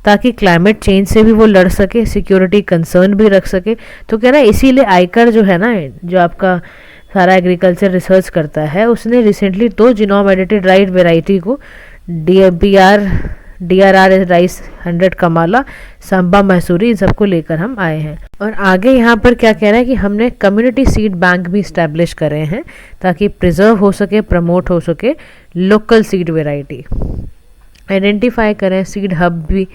ताकि क्लाइमेट चेंज से भी वो लड़ सके, सिक्योरिटी कंसर्न भी रख सके। तो कह रहा है इसीलिए आईकर जो है ना, जो आपका सारा एग्रीकल्चर रिसर्च करता है, उसने recently 2 genome edited rice variety को DRR राइस 100 कमाला, सांबा मैसूरी, इन सबको लेकर हम आए हैं। और आगे यहाँ पर क्या कह रहा है कि हमने कम्युनिटी सीड बैंक भी इस्टेब्लिश करे हैं ताकि प्रिजर्व हो सके, प्रमोट हो सके लोकल सीड वैरायटी। आइडेंटिफाई करें सीड हब भी,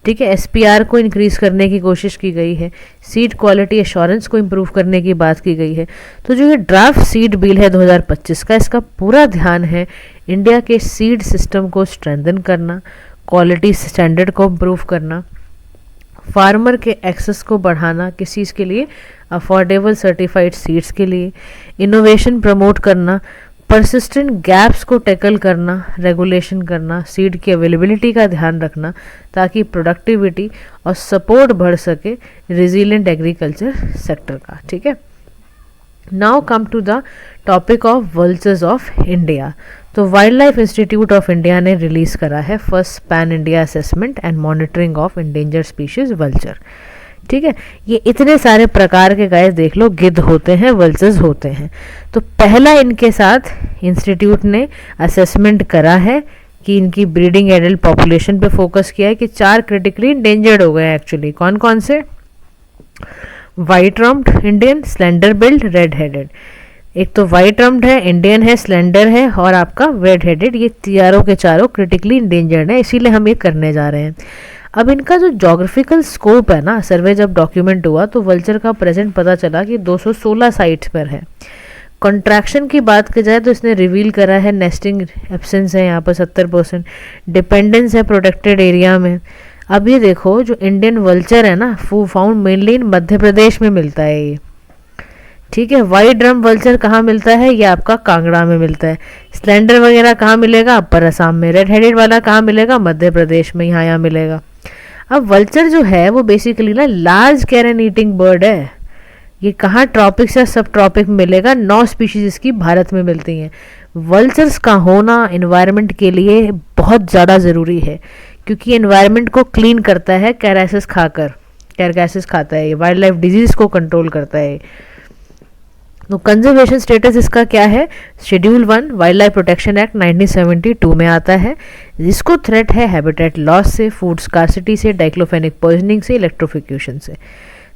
ठीक है। एसपीआर को इंक्रीज़ करने की कोशिश की गई है। सीड क्वालिटी एश्योरेंस को इम्प्रूव करने की बात की गई है। तो जो ये ड्राफ्ट सीड बिल है 2025 का, इसका पूरा ध्यान है इंडिया के सीड सिस्टम को स्ट्रेंथन करना, क्वालिटी स्टैंडर्ड को इम्प्रूव करना, फार्मर के एक्सेस को बढ़ाना, किस चीज़ के लिए, अफोर्डेबल सर्टिफाइड सीड्स के लिए, इनोवेशन प्रमोट करना, परसिस्टेंट गैप्स को टैकल करना, रेगुलेशन करना, सीड की अवेलेबिलिटी का ध्यान रखना ताकि प्रोडक्टिविटी और सपोर्ट बढ़ सके रेजिलिएंट एग्रीकल्चर सेक्टर का, ठीक है। Now come to the topic of vultures of India. तो wildlife institute of India ने रिलीज़ करा है first pan India assessment and monitoring of endangered species vulture, ठीक है। ये इतने सारे प्रकार के गाइस देख लो, गिद्ध होते हैं, वल्चर्स होते हैं। तो पहला इनके साथ इंस्टीट्यूट ने असेसमेंट करा है कि इनकी ब्रीडिंग एडल्ट पॉपुलेशन पे फोकस किया है कि 4 क्रिटिकली इंडेंजर्ड हो गए हैं एक्चुअली। कौन कौन से? White rumped Indian, slender billed, red headed. एक तो वाइट रम्प्ड है, इंडियन है, स्लेंडर है और आपका रेड हेडेड, ये चारों के चारों क्रिटिकली इंडेंजर्ड है, इसीलिए हम ये करने जा रहे हैं। अब इनका जो जोग्राफिकल स्कोप है ना, सर्वे जब डॉक्यूमेंट हुआ तो वल्चर का प्रेजेंट पता चला कि 216 साइट्स पर है। कॉन्ट्रैक्शन की बात की जाए तो इसने रिवील करा है नेस्टिंग एब्सेंस है यहाँ पर 70%, डिपेंडेंस है प्रोटेक्टेड एरिया में। अब ये देखो जो इंडियन वल्चर है ना, फाउंड मेनली इन मध्य प्रदेश में मिलता है ये, ठीक है। वाइट ड्रम वल्चर कहाँ मिलता है? ये आपका कांगड़ा में मिलता है। स्लेंडर वगैरह कहाँ मिलेगा? अपर असम में। रेड हेडेड वाला कहाँ मिलेगा? मध्य प्रदेश में, यहाँ मिलेगा। अब वल्चर जो है वो बेसिकली ना लार्ज कैरन ईटिंग बर्ड है। ये कहाँ ट्रॉपिक्स या सब ट्रॉपिक में मिलेगा? 9 स्पीशीज इसकी भारत में मिलती हैं। वल्चर्स का होना इन्वायरमेंट के लिए बहुत ज़्यादा ज़रूरी है क्योंकि एनवायरनमेंट को क्लीन करता है कैरासिस खाकर, कैरगैसिस खाता है, ये वाइल्ड लाइफ डिजीज को कंट्रोल करता है। तो कंजर्वेशन स्टेटस इसका क्या है? Schedule 1 wild life protection act 1972 में आता है। जिसको थ्रेट है हैबिटेट लॉस से, फूड स्कार्सिटी से, डाइक्लोफेनिक पॉइजनिंग से, इलेक्ट्रोफिकेशन से।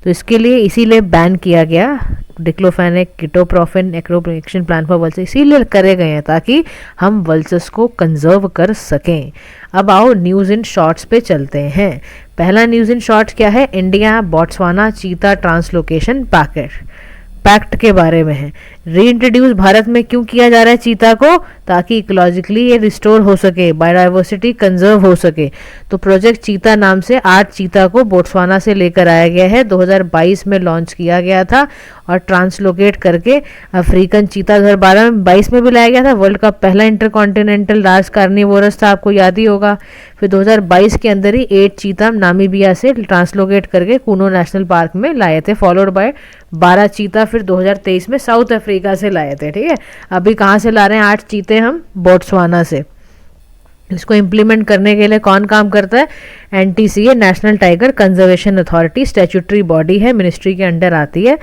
तो इसके लिए इसीलिए बैन किया गया diclofenac, ketoprofen, action plan for vulture इसीलिए करे गए हैं ताकि हम वल्चर्स को कंजर्व कर सकें। अब आओ न्यूज़ इन शॉर्ट्स पे चलते हैं। पहला न्यूज़ इन शॉर्ट्स क्या है? इंडिया बोट्सवाना चीता ट्रांसलोकेशन पैक्ट के बारे में है। रीइंट्रोड्यूस भारत में क्यों किया जा रहा है चीता को? ताकि इकोलॉजिकली ये रिस्टोर हो सके, बायोडाइवर्सिटी कंजर्व हो सके। तो प्रोजेक्ट चीता नाम से 8 चीता को बोट्सवाना से लेकर आया गया है, 2022 में लॉन्च किया गया था और ट्रांसलोकेट करके अफ्रीकन चीता 2022 में भी लाया गया था। वर्ल्ड का पहला इंटरकॉन्टिनेंटल लार्ज कार्निवोरस था, आपको याद ही होगा। फिर 2022 के अंदर ही 8 चीता नामीबिया से ट्रांसलोकेट करके कूनो नेशनल पार्क में लाए थे, फॉलोड बाय 12 चीता फिर 2023 में साउथ अफ्रीका से लाए थे, ठीक है। अभी कहाँ से ला रहे हैं 8 चीते हम? बोट्सवाना से। इसको इम्प्लीमेंट करने के लिए कौन काम करता है? NTCA national tiger conservation authority statutory body है, मिनिस्ट्री के अंडर आती है।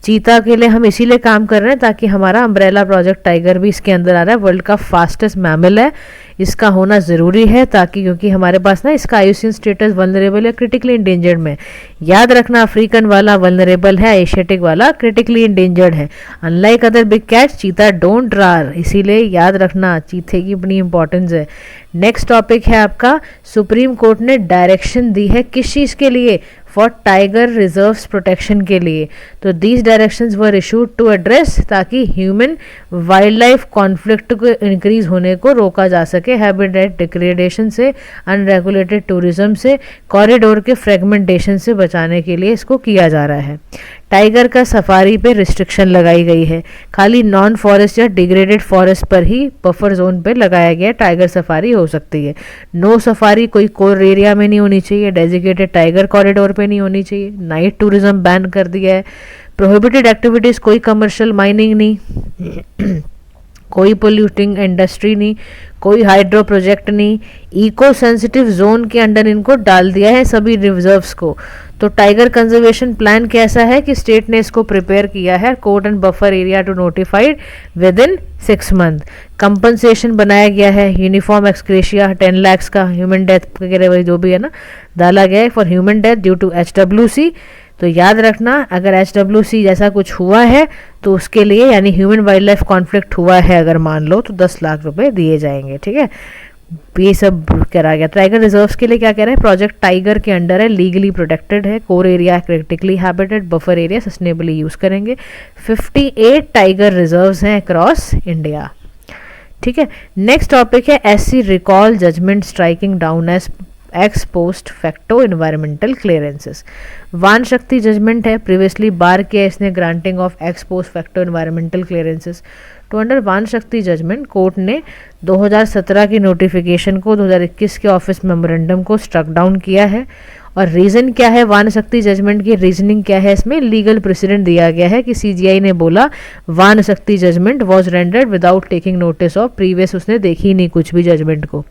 चीता के लिए हम इसीलिए काम कर रहे हैं ताकि हमारा अम्ब्रेला प्रोजेक्ट टाइगर भी इसके अंदर आ रहा है। वर्ल्ड का फास्टेस्ट मैमल है, इसका होना ज़रूरी है ताकि क्योंकि हमारे पास ना इसका आईयूसीएन स्टेटस वल्नरेबल या क्रिटिकली इंडेंजर्ड में। याद रखना अफ्रीकन वाला वल्नरेबल है, एशियाटिक वाला क्रिटिकली इंडेंजर्ड है। अनलाइक अदर बिग कैट चीता डोंट रार, इसीलिए याद रखना चीते की अपनी इंपॉर्टेंस है। नेक्स्ट टॉपिक है आपका, सुप्रीम कोर्ट ने डायरेक्शन दी है किस चीज़ के लिए? फॉर टाइगर रिजर्व्स प्रोटेक्शन के लिए। तो these directions were issued to address ताकि ह्यूमन वाइल्ड लाइफ कॉन्फ्लिक्ट को इंक्रीज होने को रोका जा सके, हैबिटेट डिग्रेडेशन से, अनरेगुलेटेड टूरिज्म से, कॉरिडोर के फ्रेगमेंटेशन से बचाने के लिए इसको किया जा रहा है। टाइगर का सफारी पे रिस्ट्रिक्शन लगाई गई है, खाली नॉन फॉरेस्ट या डिग्रेडेड फॉरेस्ट पर ही बफर जोन पे लगाया गया टाइगर सफारी हो सकती है। नो सफारी कोई कोर एरिया में नहीं होनी चाहिए, डेजिकेटेड टाइगर कॉरिडोर पे नहीं होनी चाहिए। नाइट टूरिज्म बैन कर दिया है। प्रोहिबिटेड एक्टिविटीज़ कोई कमर्शियल माइनिंग नहीं, कोई पोल्यूटिंग इंडस्ट्री नहीं, कोई हाइड्रो प्रोजेक्ट नहीं। इको सेंसिटिव जोन के अंडर इनको डाल दिया है सभी रिजर्व्स को। तो टाइगर कंजर्वेशन प्लान कैसा है कि स्टेट ने इसको प्रिपेयर किया है, core and buffer area to notified within 6 month. Compensation बनाया गया है, यूनिफॉर्म एक्सक्रेशिया 10 लाख का, ह्यूमन डेथ वगैरह वही जो भी है ना डाला गया है for human death due to HWC। तो याद रखना अगर HWC जैसा कुछ हुआ है तो उसके लिए यानी ह्यूमन वाइल्ड लाइफ कॉन्फ्लिक्ट हुआ है अगर मान लो तो 10 लाख रुपए दिए जाएंगे, ठीक है। ये सब करा गया। टाइगर रिजर्व्स के लिए क्या कह रहे हैं? प्रोजेक्ट टाइगर के अंडर है, लीगली प्रोटेक्टेड है, core area critically habitat, buffer area sustainably use करेंगे। 58 टाइगर रिजर्व्स हैं अक्रॉस इंडिया, ठीक है। नेक्स्ट टॉपिक है SC recall judgement striking down as ex post facto environmental clearances. Vanashakti judgement है, previously bar किया इसने granting of ex post facto environmental clearances. तो under Vanashakti judgement court ने 2017 की नोटिफिकेशन को 2021 के ऑफिस मेमोरेंडम को स्ट्रक डाउन किया है। और रीज़न क्या है वान शक्ति जजमेंट की? रीजनिंग क्या है इसमें? लीगल प्रेसिडेंट दिया गया है कि CGI ने बोला Vanashakti judgment was rendered without taking notice of previous, उसने देखी नहीं कुछ भी जजमेंट को।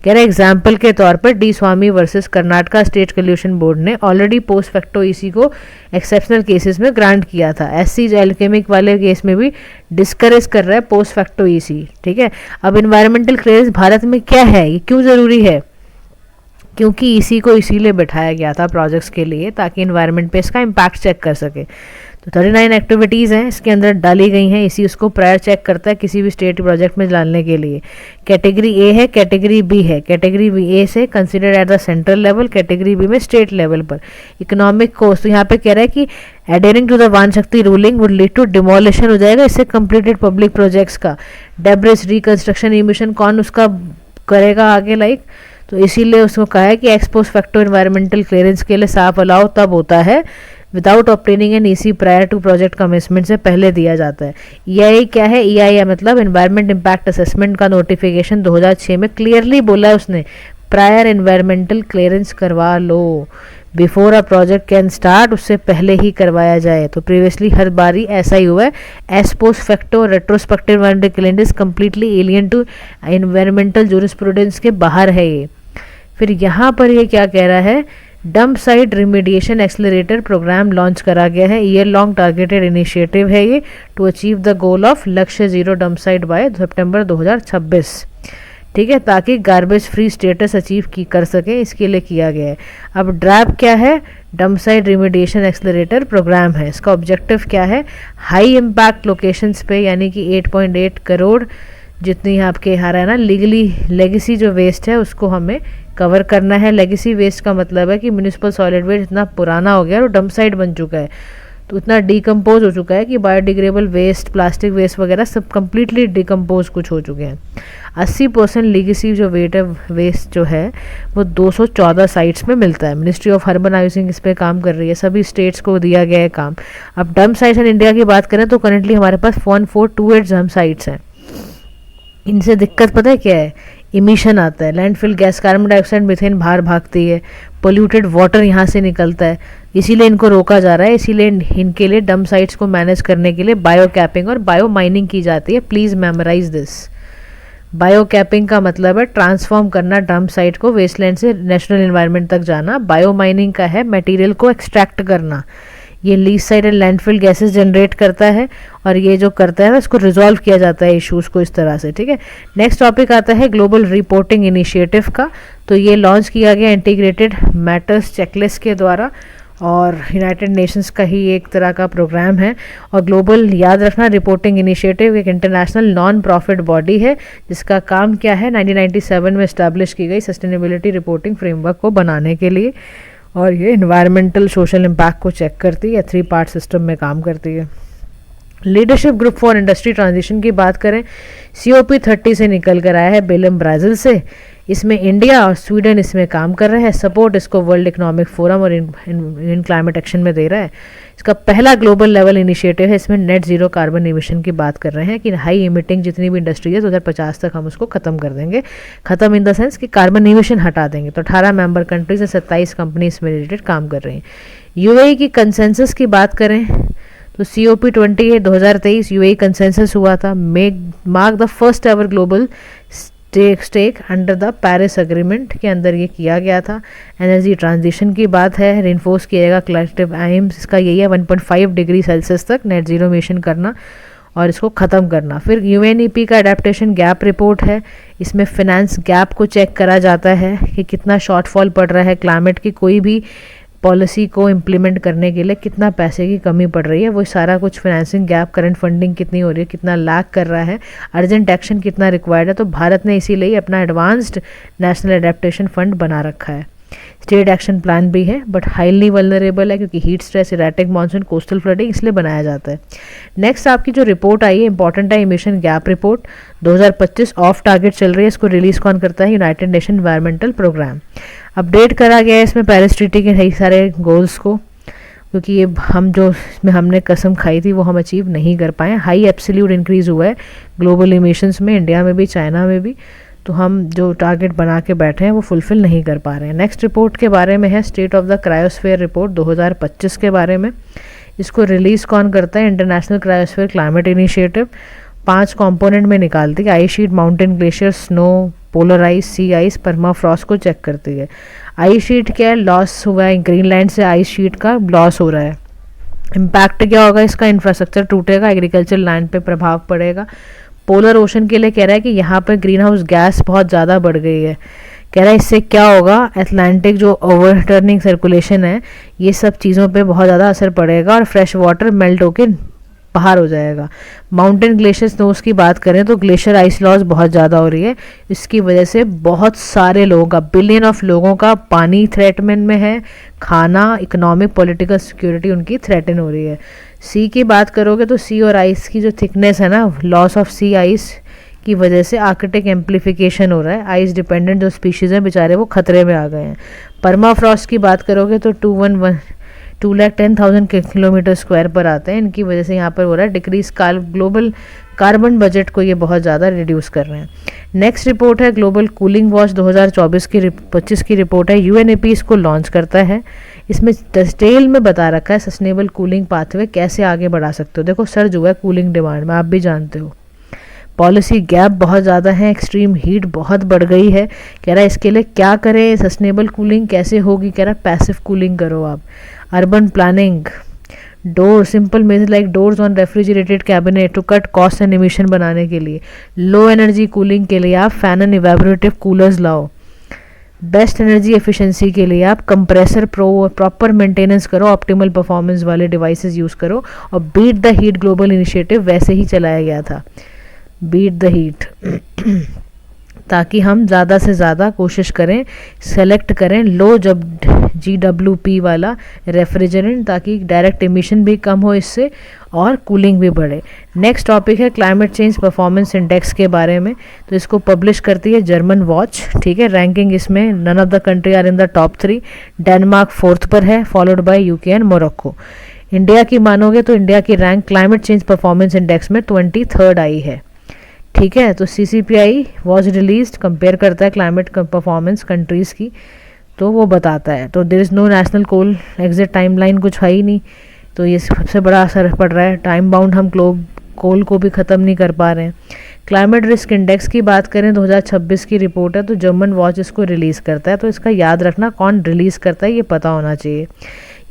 कह रहे एग्जाम्पल के तौर पर D Swami versus Karnataka state pollution board ने ऑलरेडी पोस्ट फैक्टो ईसी को एक्सेप्शनल केसेस में ग्रांट किया था। एससी एल्केमिक वाले केस में भी डिस्करेज कर रहा है पोस्ट फैक्टो ईसी। ठीक है, अब इन्वायरमेंटल क्लियरेंस भारत में क्या है, ये क्यों ज़रूरी है? क्योंकि इसी को इसीलिए बैठाया गया था प्रोजेक्ट्स के लिए ताकि इन्वायरमेंट पे इसका इम्पैक्ट चेक कर सके। तो 39 एक्टिविटीज़ हैं इसके अंदर डाली गई हैं, इसी उसको प्रायर चेक करता है किसी भी स्टेट प्रोजेक्ट में डालने के लिए। कैटेगरी ए है, कैटेगरी बी है। कैटेगरी बी ए से considered at the central level, category B में स्टेट लेवल पर। इकोनॉमिक कोस्ट तो यहाँ पे कह रहा है कि aiding to the Vanashakti ruling would lead to demolition हो जाएगा इससे कंप्लीटेड पब्लिक प्रोजेक्ट्स का। डेब्रिस रिकंस्ट्रक्शन इमिशन कौन उसका करेगा आगे, लाइक तो इसीलिए उसको कहा है कि ex post facto environmental clearance के लिए साफ अलाउ तब होता है without obtaining an EC prior to project commitment से पहले दिया जाता है। ईआई क्या है? ईआई मतलब एनवायरमेंट इम्पैक्ट असेसमेंट का नोटिफिकेशन 2006 में क्लियरली बोला है उसने प्रायर एनवायरमेंटल क्लियरेंस करवा लो before a project can start, उससे पहले ही करवाया जाए। तो प्रीवियसली हर बारी ऐसा ही हुआ है। Ex post facto retrospective environmental clearance completely alien to environmental jurisprudence के बाहर है ये। फिर यहाँ पर ये क्या कह रहा है? Dump site remediation accelerator programme launch करा गया है। ईयर लॉन्ग टारगेटेड इनिशिएटिव है ये to achieve the goal of Lakshya zero dump site by September 2026। ठीक है, ताकि गार्बेज फ्री स्टेटस अचीव कर सके, इसके लिए किया गया है। अब ड्रैप क्या है? Dump site remediation accelerator programme है। इसका ऑब्जेक्टिव क्या है? हाई इम्पैक्ट लोकेशंस पे यानी कि 8.8 करोड़ जितनी आपके यहाँ है ना लीगली लेगेसी जो वेस्ट है उसको हमें कवर करना है। लेगेसी वेस्ट का मतलब है कि म्यूनिसिपल सॉलिड वेस्ट इतना पुराना हो गया और डंप साइट बन चुका है, तो इतना डिकम्पोज हो चुका है कि बायोडिग्रेडेबल वेस्ट, प्लास्टिक वेस्ट वगैरह सब कंप्लीटली डिकम्पोज कुछ हो चुके हैं। 80% लीगेसी जो वेट है वेस्ट जो है वो 214 साइट्स में मिलता है। मिनिस्ट्री ऑफ अर्बन हाउसिंग इस पर काम कर रही है, सभी स्टेट्स को दिया गया है काम। अब डंप साइट्स इन इंडिया की बात करें तो करेंटली हमारे पास 1428 डंप साइट्स हैं। इनसे दिक्कत पता है क्या है? इमिशन आता है, landfill gas, carbon dioxide, methane बाहर भागती है, पोल्यूटेड वाटर यहाँ से निकलता है, इसीलिए इनको रोका जा रहा है। इसीलिए इनके लिए डंप साइट्स को मैनेज करने के लिए बायो कैपिंग और बायो माइनिंग की जाती है। Please memorise this. Bio capping का मतलब है ट्रांसफॉर्म करना डंप साइट को, वेस्टलैंड से नेशनल एनवायरनमेंट तक जाना। बायो माइनिंग का है मटेरियल को एक्सट्रैक्ट करना। ये lease side and landfill gases generate करता है और ये जो करता है उसको रिजॉल्व किया जाता है इश्यूज़ को इस तरह से। ठीक है, नेक्स्ट टॉपिक आता है ग्लोबल रिपोर्टिंग इनिशिएटिव का। तो ये लॉन्च किया गया इंटीग्रेटेड मैटर्स चेकलिस्ट के द्वारा और यूनाइटेड नेशंस का ही एक तरह का प्रोग्राम है। और ग्लोबल याद रखना रिपोर्टिंग इनिशिएटिव एक इंटरनेशनल नॉन प्रॉफिट बॉडी है जिसका काम क्या है 1997 में इस्टेब्लिश की गई सस्टेनेबिलिटी रिपोर्टिंग फ्रेमवर्क को बनाने के लिए, और ये इन्वायरमेंटल सोशल इम्पैक्ट को चेक करती है, 3 पार्ट सिस्टम में काम करती है। Leadership group for industry transition की बात करें, COP30 से निकल कर आया है बेलम ब्राज़ील से। इसमें इंडिया और स्वीडन इसमें काम कर रहे हैं। सपोर्ट इसको वर्ल्ड इकोनॉमिक फोरम और इन क्लाइमेट एक्शन में दे रहा है। इसका पहला ग्लोबल लेवल इनिशिएटिव है। इसमें नेट जीरो कार्बन इमिशन की बात कर रहे हैं कि हाई इमिटिंग जितनी भी इंडस्ट्री है 2050 तक हम उसको ख़त्म कर देंगे। ख़त्म इन द सेंस कि कार्बन इमिशन हटा देंगे। तो 18 मेंबर कंट्रीज से 27 कंपनी इसमें रिलेटेड काम कर रही हैं। UAE की कंसेंसस की बात करें तो COP28 2023 UAE कंसेंसस हुआ था। Mark the first ever global stake under the Paris agreement के अंदर ये किया गया था। एनर्जी ट्रांजिशन की बात है, रिइंफोर्स किया जाएगा कलेक्टिव एम्स, इसका यही है 1.5 डिग्री सेल्सियस तक नेट जीरो इमिशन करना और इसको ख़त्म करना। फिर UNEP का अडेप्टेशन गैप रिपोर्ट है। इसमें फिनेंस गैप को चेक करा जाता है कि कितना शॉर्टफॉल पड़ रहा है, क्लाइमेट की कोई भी पॉलिसी को इम्प्लीमेंट करने के लिए कितना पैसे की कमी पड़ रही है, वो सारा कुछ फाइनेंसिंग गैप, करंट फंडिंग कितनी हो रही है, कितना लैग कर रहा है, अर्जेंट एक्शन कितना रिक्वायर्ड है। तो भारत ने इसीलिए अपना एडवांस्ड नेशनल एडेप्टेशन फंड बना रखा है। स्टेट एक्शन प्लान भी है बट हाईली वल्नरेबल है क्योंकि heat stress, erratic monsoon, coastal flooding, इसलिए बनाया जाता है। नेक्स्ट आपकी जो रिपोर्ट आई है इंपॉर्टेंट है, emission gap report 2025 off target चल रही है। इसको रिलीज कौन करता है? United Nation environmental programme. Update करा गया है इसमें पेरिस ट्रीटी के कई सारे गोल्स को, क्योंकि ये हम जो इसमें हमने कसम खाई थी वो हम अचीव नहीं कर पाए। हाई एब्सोल्यूट इंक्रीज़ हुआ है ग्लोबल इमिशंस में, इंडिया में भी चाइना में भी। तो हम जो टारगेट बना के बैठे हैं वो फुलफिल नहीं कर पा रहे हैं। नेक्स्ट रिपोर्ट के बारे में है state of the cryosphere report 2025 के बारे में। इसको रिलीज़ कौन करता है? International cryosphere climate initiative. 5 component में निकालती है, ice sheet, mountain glacier, snow, polar ice, sea ice, permafrost को चेक करती है। आइस शीट क्या है, लॉस हुआ है, ग्रीनलैंड से आइस शीट का लॉस हो रहा है। इम्पैक्ट क्या होगा इसका, इंफ्रास्ट्रक्चर टूटेगा, एग्रीकल्चर लैंड पे प्रभाव पड़ेगा। पोलर ओशन के लिए कह रहा है कि यहाँ पर ग्रीन हाउस गैस बहुत ज़्यादा बढ़ गई है। कह रहा है इससे क्या होगा, अटलांटिक जो ओवरटर्निंग सर्कुलेशन है ये सब चीज़ों पे बहुत ज़्यादा असर पड़ेगा और फ्रेश वाटर मेल्ट होके बाहर हो जाएगा। माउंटेन ग्लेशियर स्नोज की बात करें तो ग्लेशियर आइस लॉस बहुत ज़्यादा हो रही है। इसकी वजह से बहुत सारे लोगों का, बिलियन ऑफ लोगों का पानी थ्रेटमेंट में है, खाना, इकोनॉमिक, पॉलिटिकल सिक्योरिटी उनकी थ्रेटन हो रही है। सी की बात करोगे तो सी और आइस की जो थिकनेस है ना, लॉस ऑफ सी आइस की वजह से आर्कटिक एम्प्लीफिकेशन हो रहा है। आइस डिपेंडेंट जो स्पीशीज़ हैं बेचारे वो खतरे में आ गए हैं। परमाफ्रॉस्ट की बात करोगे तो 210,000 किलोमीटर स्क्वायर पर आते हैं। इनकी वजह से यहाँ पर हो रहा है डिक्रीज ग्लोबल कार्बन बजट को ये बहुत ज़्यादा रिड्यूस कर रहे हैं। नेक्स्ट रिपोर्ट है ग्लोबल कूलिंग वॉच 2024-25 की रिपोर्ट है। यूएनईपी इसको लॉन्च करता है। इसमें डिटेल में बता रखा है सस्टेनेबल कूलिंग पाथवे कैसे आगे बढ़ा सकते हो। देखो सर्ज हुआ है कूलिंग डिमांड में, आप भी जानते हो। पॉलिसी गैप बहुत ज़्यादा है, एक्सट्रीम हीट बहुत बढ़ गई है। कह रहा है इसके लिए क्या करें, सस्टेनेबल कूलिंग कैसे होगी। कह रहा है पैसिव कूलिंग करो आप। Urban planning, door simple measure like doors on refrigerated cabinet to cut cost and emission बनाने के लिए। लो एनर्जी कूलिंग के लिए आप फैन एंड इवेपोरेटिव कूलर्स लाओ। बेस्ट एनर्जी एफिशिएंसी के लिए आप कंप्रेसर प्रॉपर मेंटेनेंस करो, ऑप्टिमल परफॉर्मेंस वाले डिवाइसेस यूज़ करो। और beat the heat global initiative वैसे ही चलाया गया था, बीट द हीट, ताकि हम ज़्यादा से ज़्यादा कोशिश करें, सेलेक्ट करें लो जब GWP वाला रेफ्रिजरेंट, ताकि डायरेक्ट एमिशन भी कम हो इससे और कूलिंग भी बढ़े। नेक्स्ट टॉपिक है क्लाइमेट चेंज परफॉर्मेंस इंडेक्स के बारे में। तो इसको पब्लिश करती है जर्मन वॉच, ठीक है। रैंकिंग इसमें none of the country are in the top 3। Denmark 4th पर है, followed by UK and Morocco. India की मानोगे तो इंडिया की rank climate change performance index में 23rd आई है, ठीक है। तो CCPI वॉज रिलीज्ड, कंपेयर करता है क्लाइमेट परफॉर्मेंस कंट्रीज़ की, तो वो बताता है। तो there is no national coal exit timeline, कुछ है ही नहीं, तो ये सबसे बड़ा असर पड़ रहा है। टाइम बाउंड हम कोल को भी ख़त्म नहीं कर पा रहे हैं। क्लाइमेट रिस्क इंडेक्स की बात करें 2026 की रिपोर्ट है, तो जर्मन वॉच इसको रिलीज़ करता है। तो इसका याद रखना कौन रिलीज़ करता है ये पता होना चाहिए।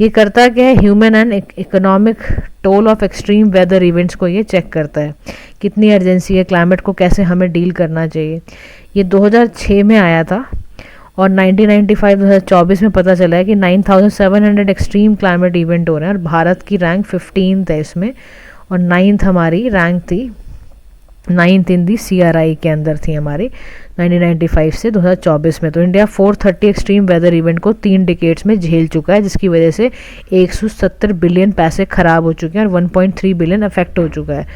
ये करता क्या है, human and economic toll of extreme weather events को ये चेक करता है, कितनी अर्जेंसी है क्लाइमेट को, कैसे हमें डील करना चाहिए। ये 2006 में आया था और 1995-2024 में पता चला है कि 9700 एक्सट्रीम क्लाइमेट इवेंट हो रहे हैं और भारत की रैंक 15th है इसमें, और 9th हमारी रैंक थी, 9th इन दी CRI के अंदर थी हमारी 1995 से 2024 में। तो इंडिया 430 एक्सट्रीम वेदर इवेंट को 3 डिकेड्स में झेल चुका है, जिसकी वजह से 170 बिलियन पैसे खराब हो चुके हैं और 1.3 बिलियन अफेक्ट हो चुका है,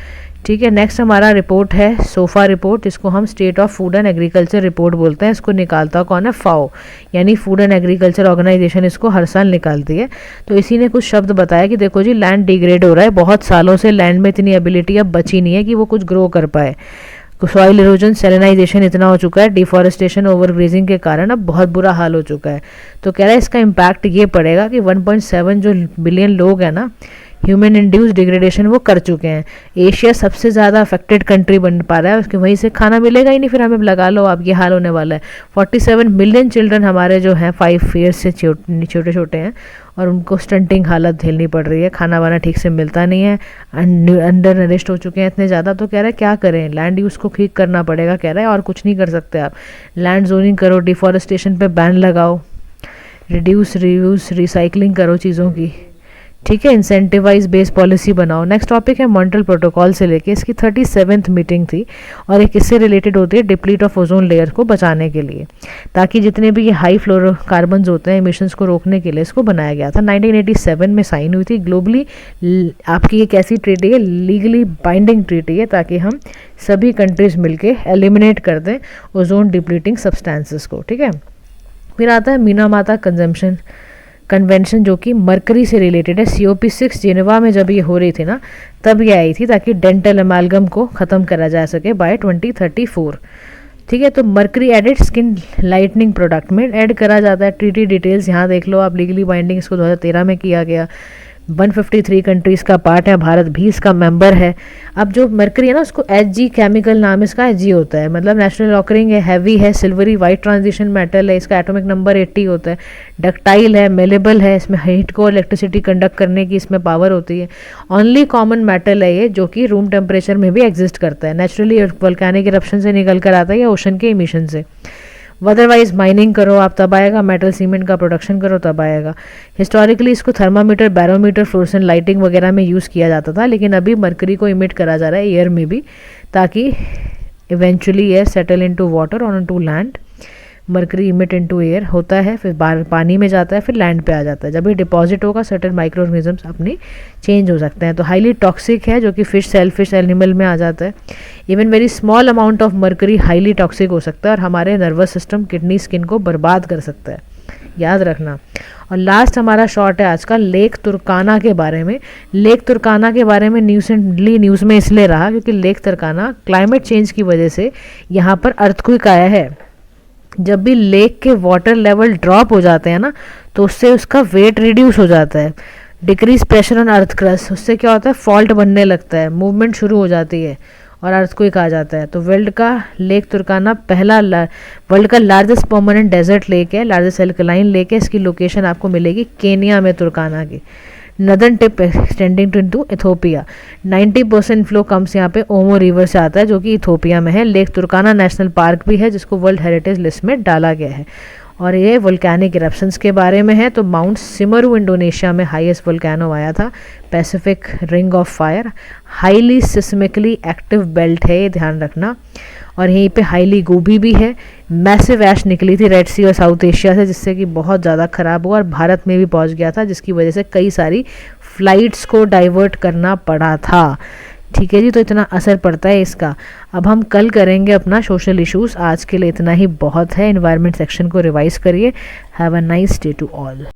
ठीक है। नेक्स्ट हमारा रिपोर्ट है सोफा रिपोर्ट, इसको हम state of food and agriculture report बोलते हैं। इसको निकालता कौन है, FAO यानी फूड एंड एग्रीकल्चर ऑर्गेनाइजेशन इसको हर साल निकालती है। तो इसी ने कुछ शब्द बताया कि देखो जी लैंड डिग्रेड हो रहा है, बहुत सालों से लैंड में इतनी एबिलिटी अब बची नहीं है कि वो कुछ ग्रो कर पाए। सॉइल इरोजन, सेलेनाइजेशन इतना हो चुका है, डिफॉरेस्टेशन, ओवरग्रेजिंग के कारण अब बहुत बुरा हाल हो चुका है। तो कह रहा है इसका इम्पैक्ट ये पड़ेगा कि 1.7 जो बिलियन लोग हैं ना, ह्यूमन इंड्यूस डिग्रेडेशन वो कर चुके हैं। एशिया सबसे ज़्यादा अफेक्टेड कंट्री बन पा रहा है, उसके वहीं से खाना मिलेगा ही नहीं, फिर हमें लगा लो आप ये हाल होने वाला है। 47 मिलियन चिल्ड्रन हमारे जो हैं 5 ईयर्स से छोटे छोटे हैं और उनको स्टंटिंग हालत झेलनी पड़ रही है, खाना वाना ठीक से मिलता नहीं है, अंडर नरिश्ड हो चुके हैं इतने ज़्यादा। तो कह रहा है क्या करें, लैंड यूज़ को ठीक करना पड़ेगा, कह रहा है और कुछ नहीं कर सकते आप। लैंड जोनिंग करो, डिफॉरेस्टेशन पे बैन लगाओ, रिड्यूस रीयूज रिसाइकलिंग करो चीज़ों की, ठीक है। इंसेंटिवाइज बेस्ड पॉलिसी बनाओ। नेक्स्ट टॉपिक है मॉन्ट्रियल प्रोटोकॉल से लेके इसकी 37th मीटिंग थी और एक इससे रिलेटेड होती है डिप्लीट ऑफ ओजोन लेयर को बचाने के लिए, ताकि जितने भी ये हाई फ्लोरोकार्बन्स होते हैं एमिशंस को रोकने के लिए इसको बनाया गया था। 1987 में साइन हुई थी। ग्लोबली आपकी एक ऐसी ट्रीटी है, लीगली बाइंडिंग ट्रीटी है, ताकि हम सभी कंट्रीज मिलके एलिमिनेट कर दें ओजोन डिप्लीटिंग सब्सटेंसेस को, ठीक है। फिर आता है मीनामाता कन्वेंशन जो कि मरकरी से रिलेटेड है। COP6 जिनेवा में जब ये हो रही थी ना, तब ये आई थी ताकि डेंटल अमालगम को ख़त्म करा जा सके बाय 2034, ठीक है। तो mercury added skin lightening product में ऐड करा जाता है। ट्रीटी डिटेल्स यहाँ देख लो आप, लीगली बाइंडिंग इसको 2013 में किया गया। 153 कंट्रीज़ का पार्ट है, भारत भी इसका मेंबर है। अब जो मरकरी है ना, उसको Hg केमिकल नाम इसका Hg होता है, मतलब नेचुरल ऑकरिंग है, हैवी है, सिल्वरी वाइट ट्रांजिशन मेटल है, इसका एटॉमिक नंबर 80 होता है, डक्टाइल है, मेलेबल है, इसमें हीट को इलेक्ट्रिसिटी कंडक्ट करने की इसमें पावर होती है। ओनली कॉमन मेटल है ये, जो कि रूम टेम्परेचर में भी एग्जिस्ट करता है, नेचुरली वोल्केनिक इरप्शन से निकल कर आता है या ओशन के इमिशन से। अदरवाइज माइनिंग करो आप तब आएगा, मेटल सीमेंट का प्रोडक्शन करो तब आएगा। हिस्टोरिकली इसको थर्मामीटर, बैरोमीटर, फ्लोरेसेंट लाइटिंग वगैरह में यूज़ किया जाता था, लेकिन अभी मरकरी को इमिट करा जा रहा है एयर में भी, ताकि eventually air settle into water और into land. Mercury emit into air होता है, फिर बाहर पानी में जाता है, फिर लैंड पे आ जाता है। जब ये डिपॉजिट होगा सर्टेन माइक्रो ऑर्गेनिजम्स अपनी चेंज हो सकते हैं। तो हाईली टॉक्सिक है, जो कि फिश एनिमल में आ जाता है। Even very small amount of mercury highly toxic हो सकता है और हमारे नर्वस सिस्टम, किडनी, स्किन को बर्बाद कर सकता है, याद रखना। और लास्ट हमारा शॉर्ट है आज का लेक तुर्काना के बारे में। लेक तुर्काना के बारे में न्यूज़ में इसलिए रहा क्योंकि लेक तुर्काना क्लाइमेट चेंज की वजह से यहाँ पर अर्थक्वेक आया है। जब भी लेक के वाटर लेवल ड्रॉप हो जाते हैं ना, तो उससे उसका वेट रिड्यूस हो जाता है। Decrease pressure on earth crust, उससे क्या होता है, फॉल्ट बनने लगता है, मूवमेंट शुरू हो जाती है और अर्थक्वेक आ जाता है। तो वर्ल्ड का लेक तुर्काना वर्ल्ड का लार्जेस्ट परमानेंट डेजर्ट लेक है, लार्जेस्ट एल्कलाइन लेक है। इसकी लोकेशन आपको मिलेगी केनिया में, तुर्काना की northern tip extending to Ethiopia. 90% flow comes यहाँ पे ओमो रिवर से आता है, जो कि इथोपिया में है। लेक तुर्काना नेशनल पार्क भी है, जिसको वर्ल्ड हेरिटेज लिस्ट में डाला गया है। और ये वोल्केनिक इरप्शंस के बारे में है। तो माउंट सिमरू इंडोनेशिया में हाईएस्ट वोल्केनो आया था, Pacific ring of fire, highly seismically active belt है, ये ध्यान रखना। और यहीं पे हाईली गोबी भी है। मैसिव ऐश निकली थी रेड सी और साउथ एशिया से, जिससे कि बहुत ज़्यादा ख़राब हुआ और भारत में भी पहुंच गया था, जिसकी वजह से कई सारी फ्लाइट्स को डाइवर्ट करना पड़ा था। ठीक है जी, तो इतना असर पड़ता है इसका। अब हम कल करेंगे अपना सोशल इश्यूज़, आज के लिए इतना ही बहुत है। एनवायरनमेंट सेक्शन को रिवाइज करिए। Have a nice day to all.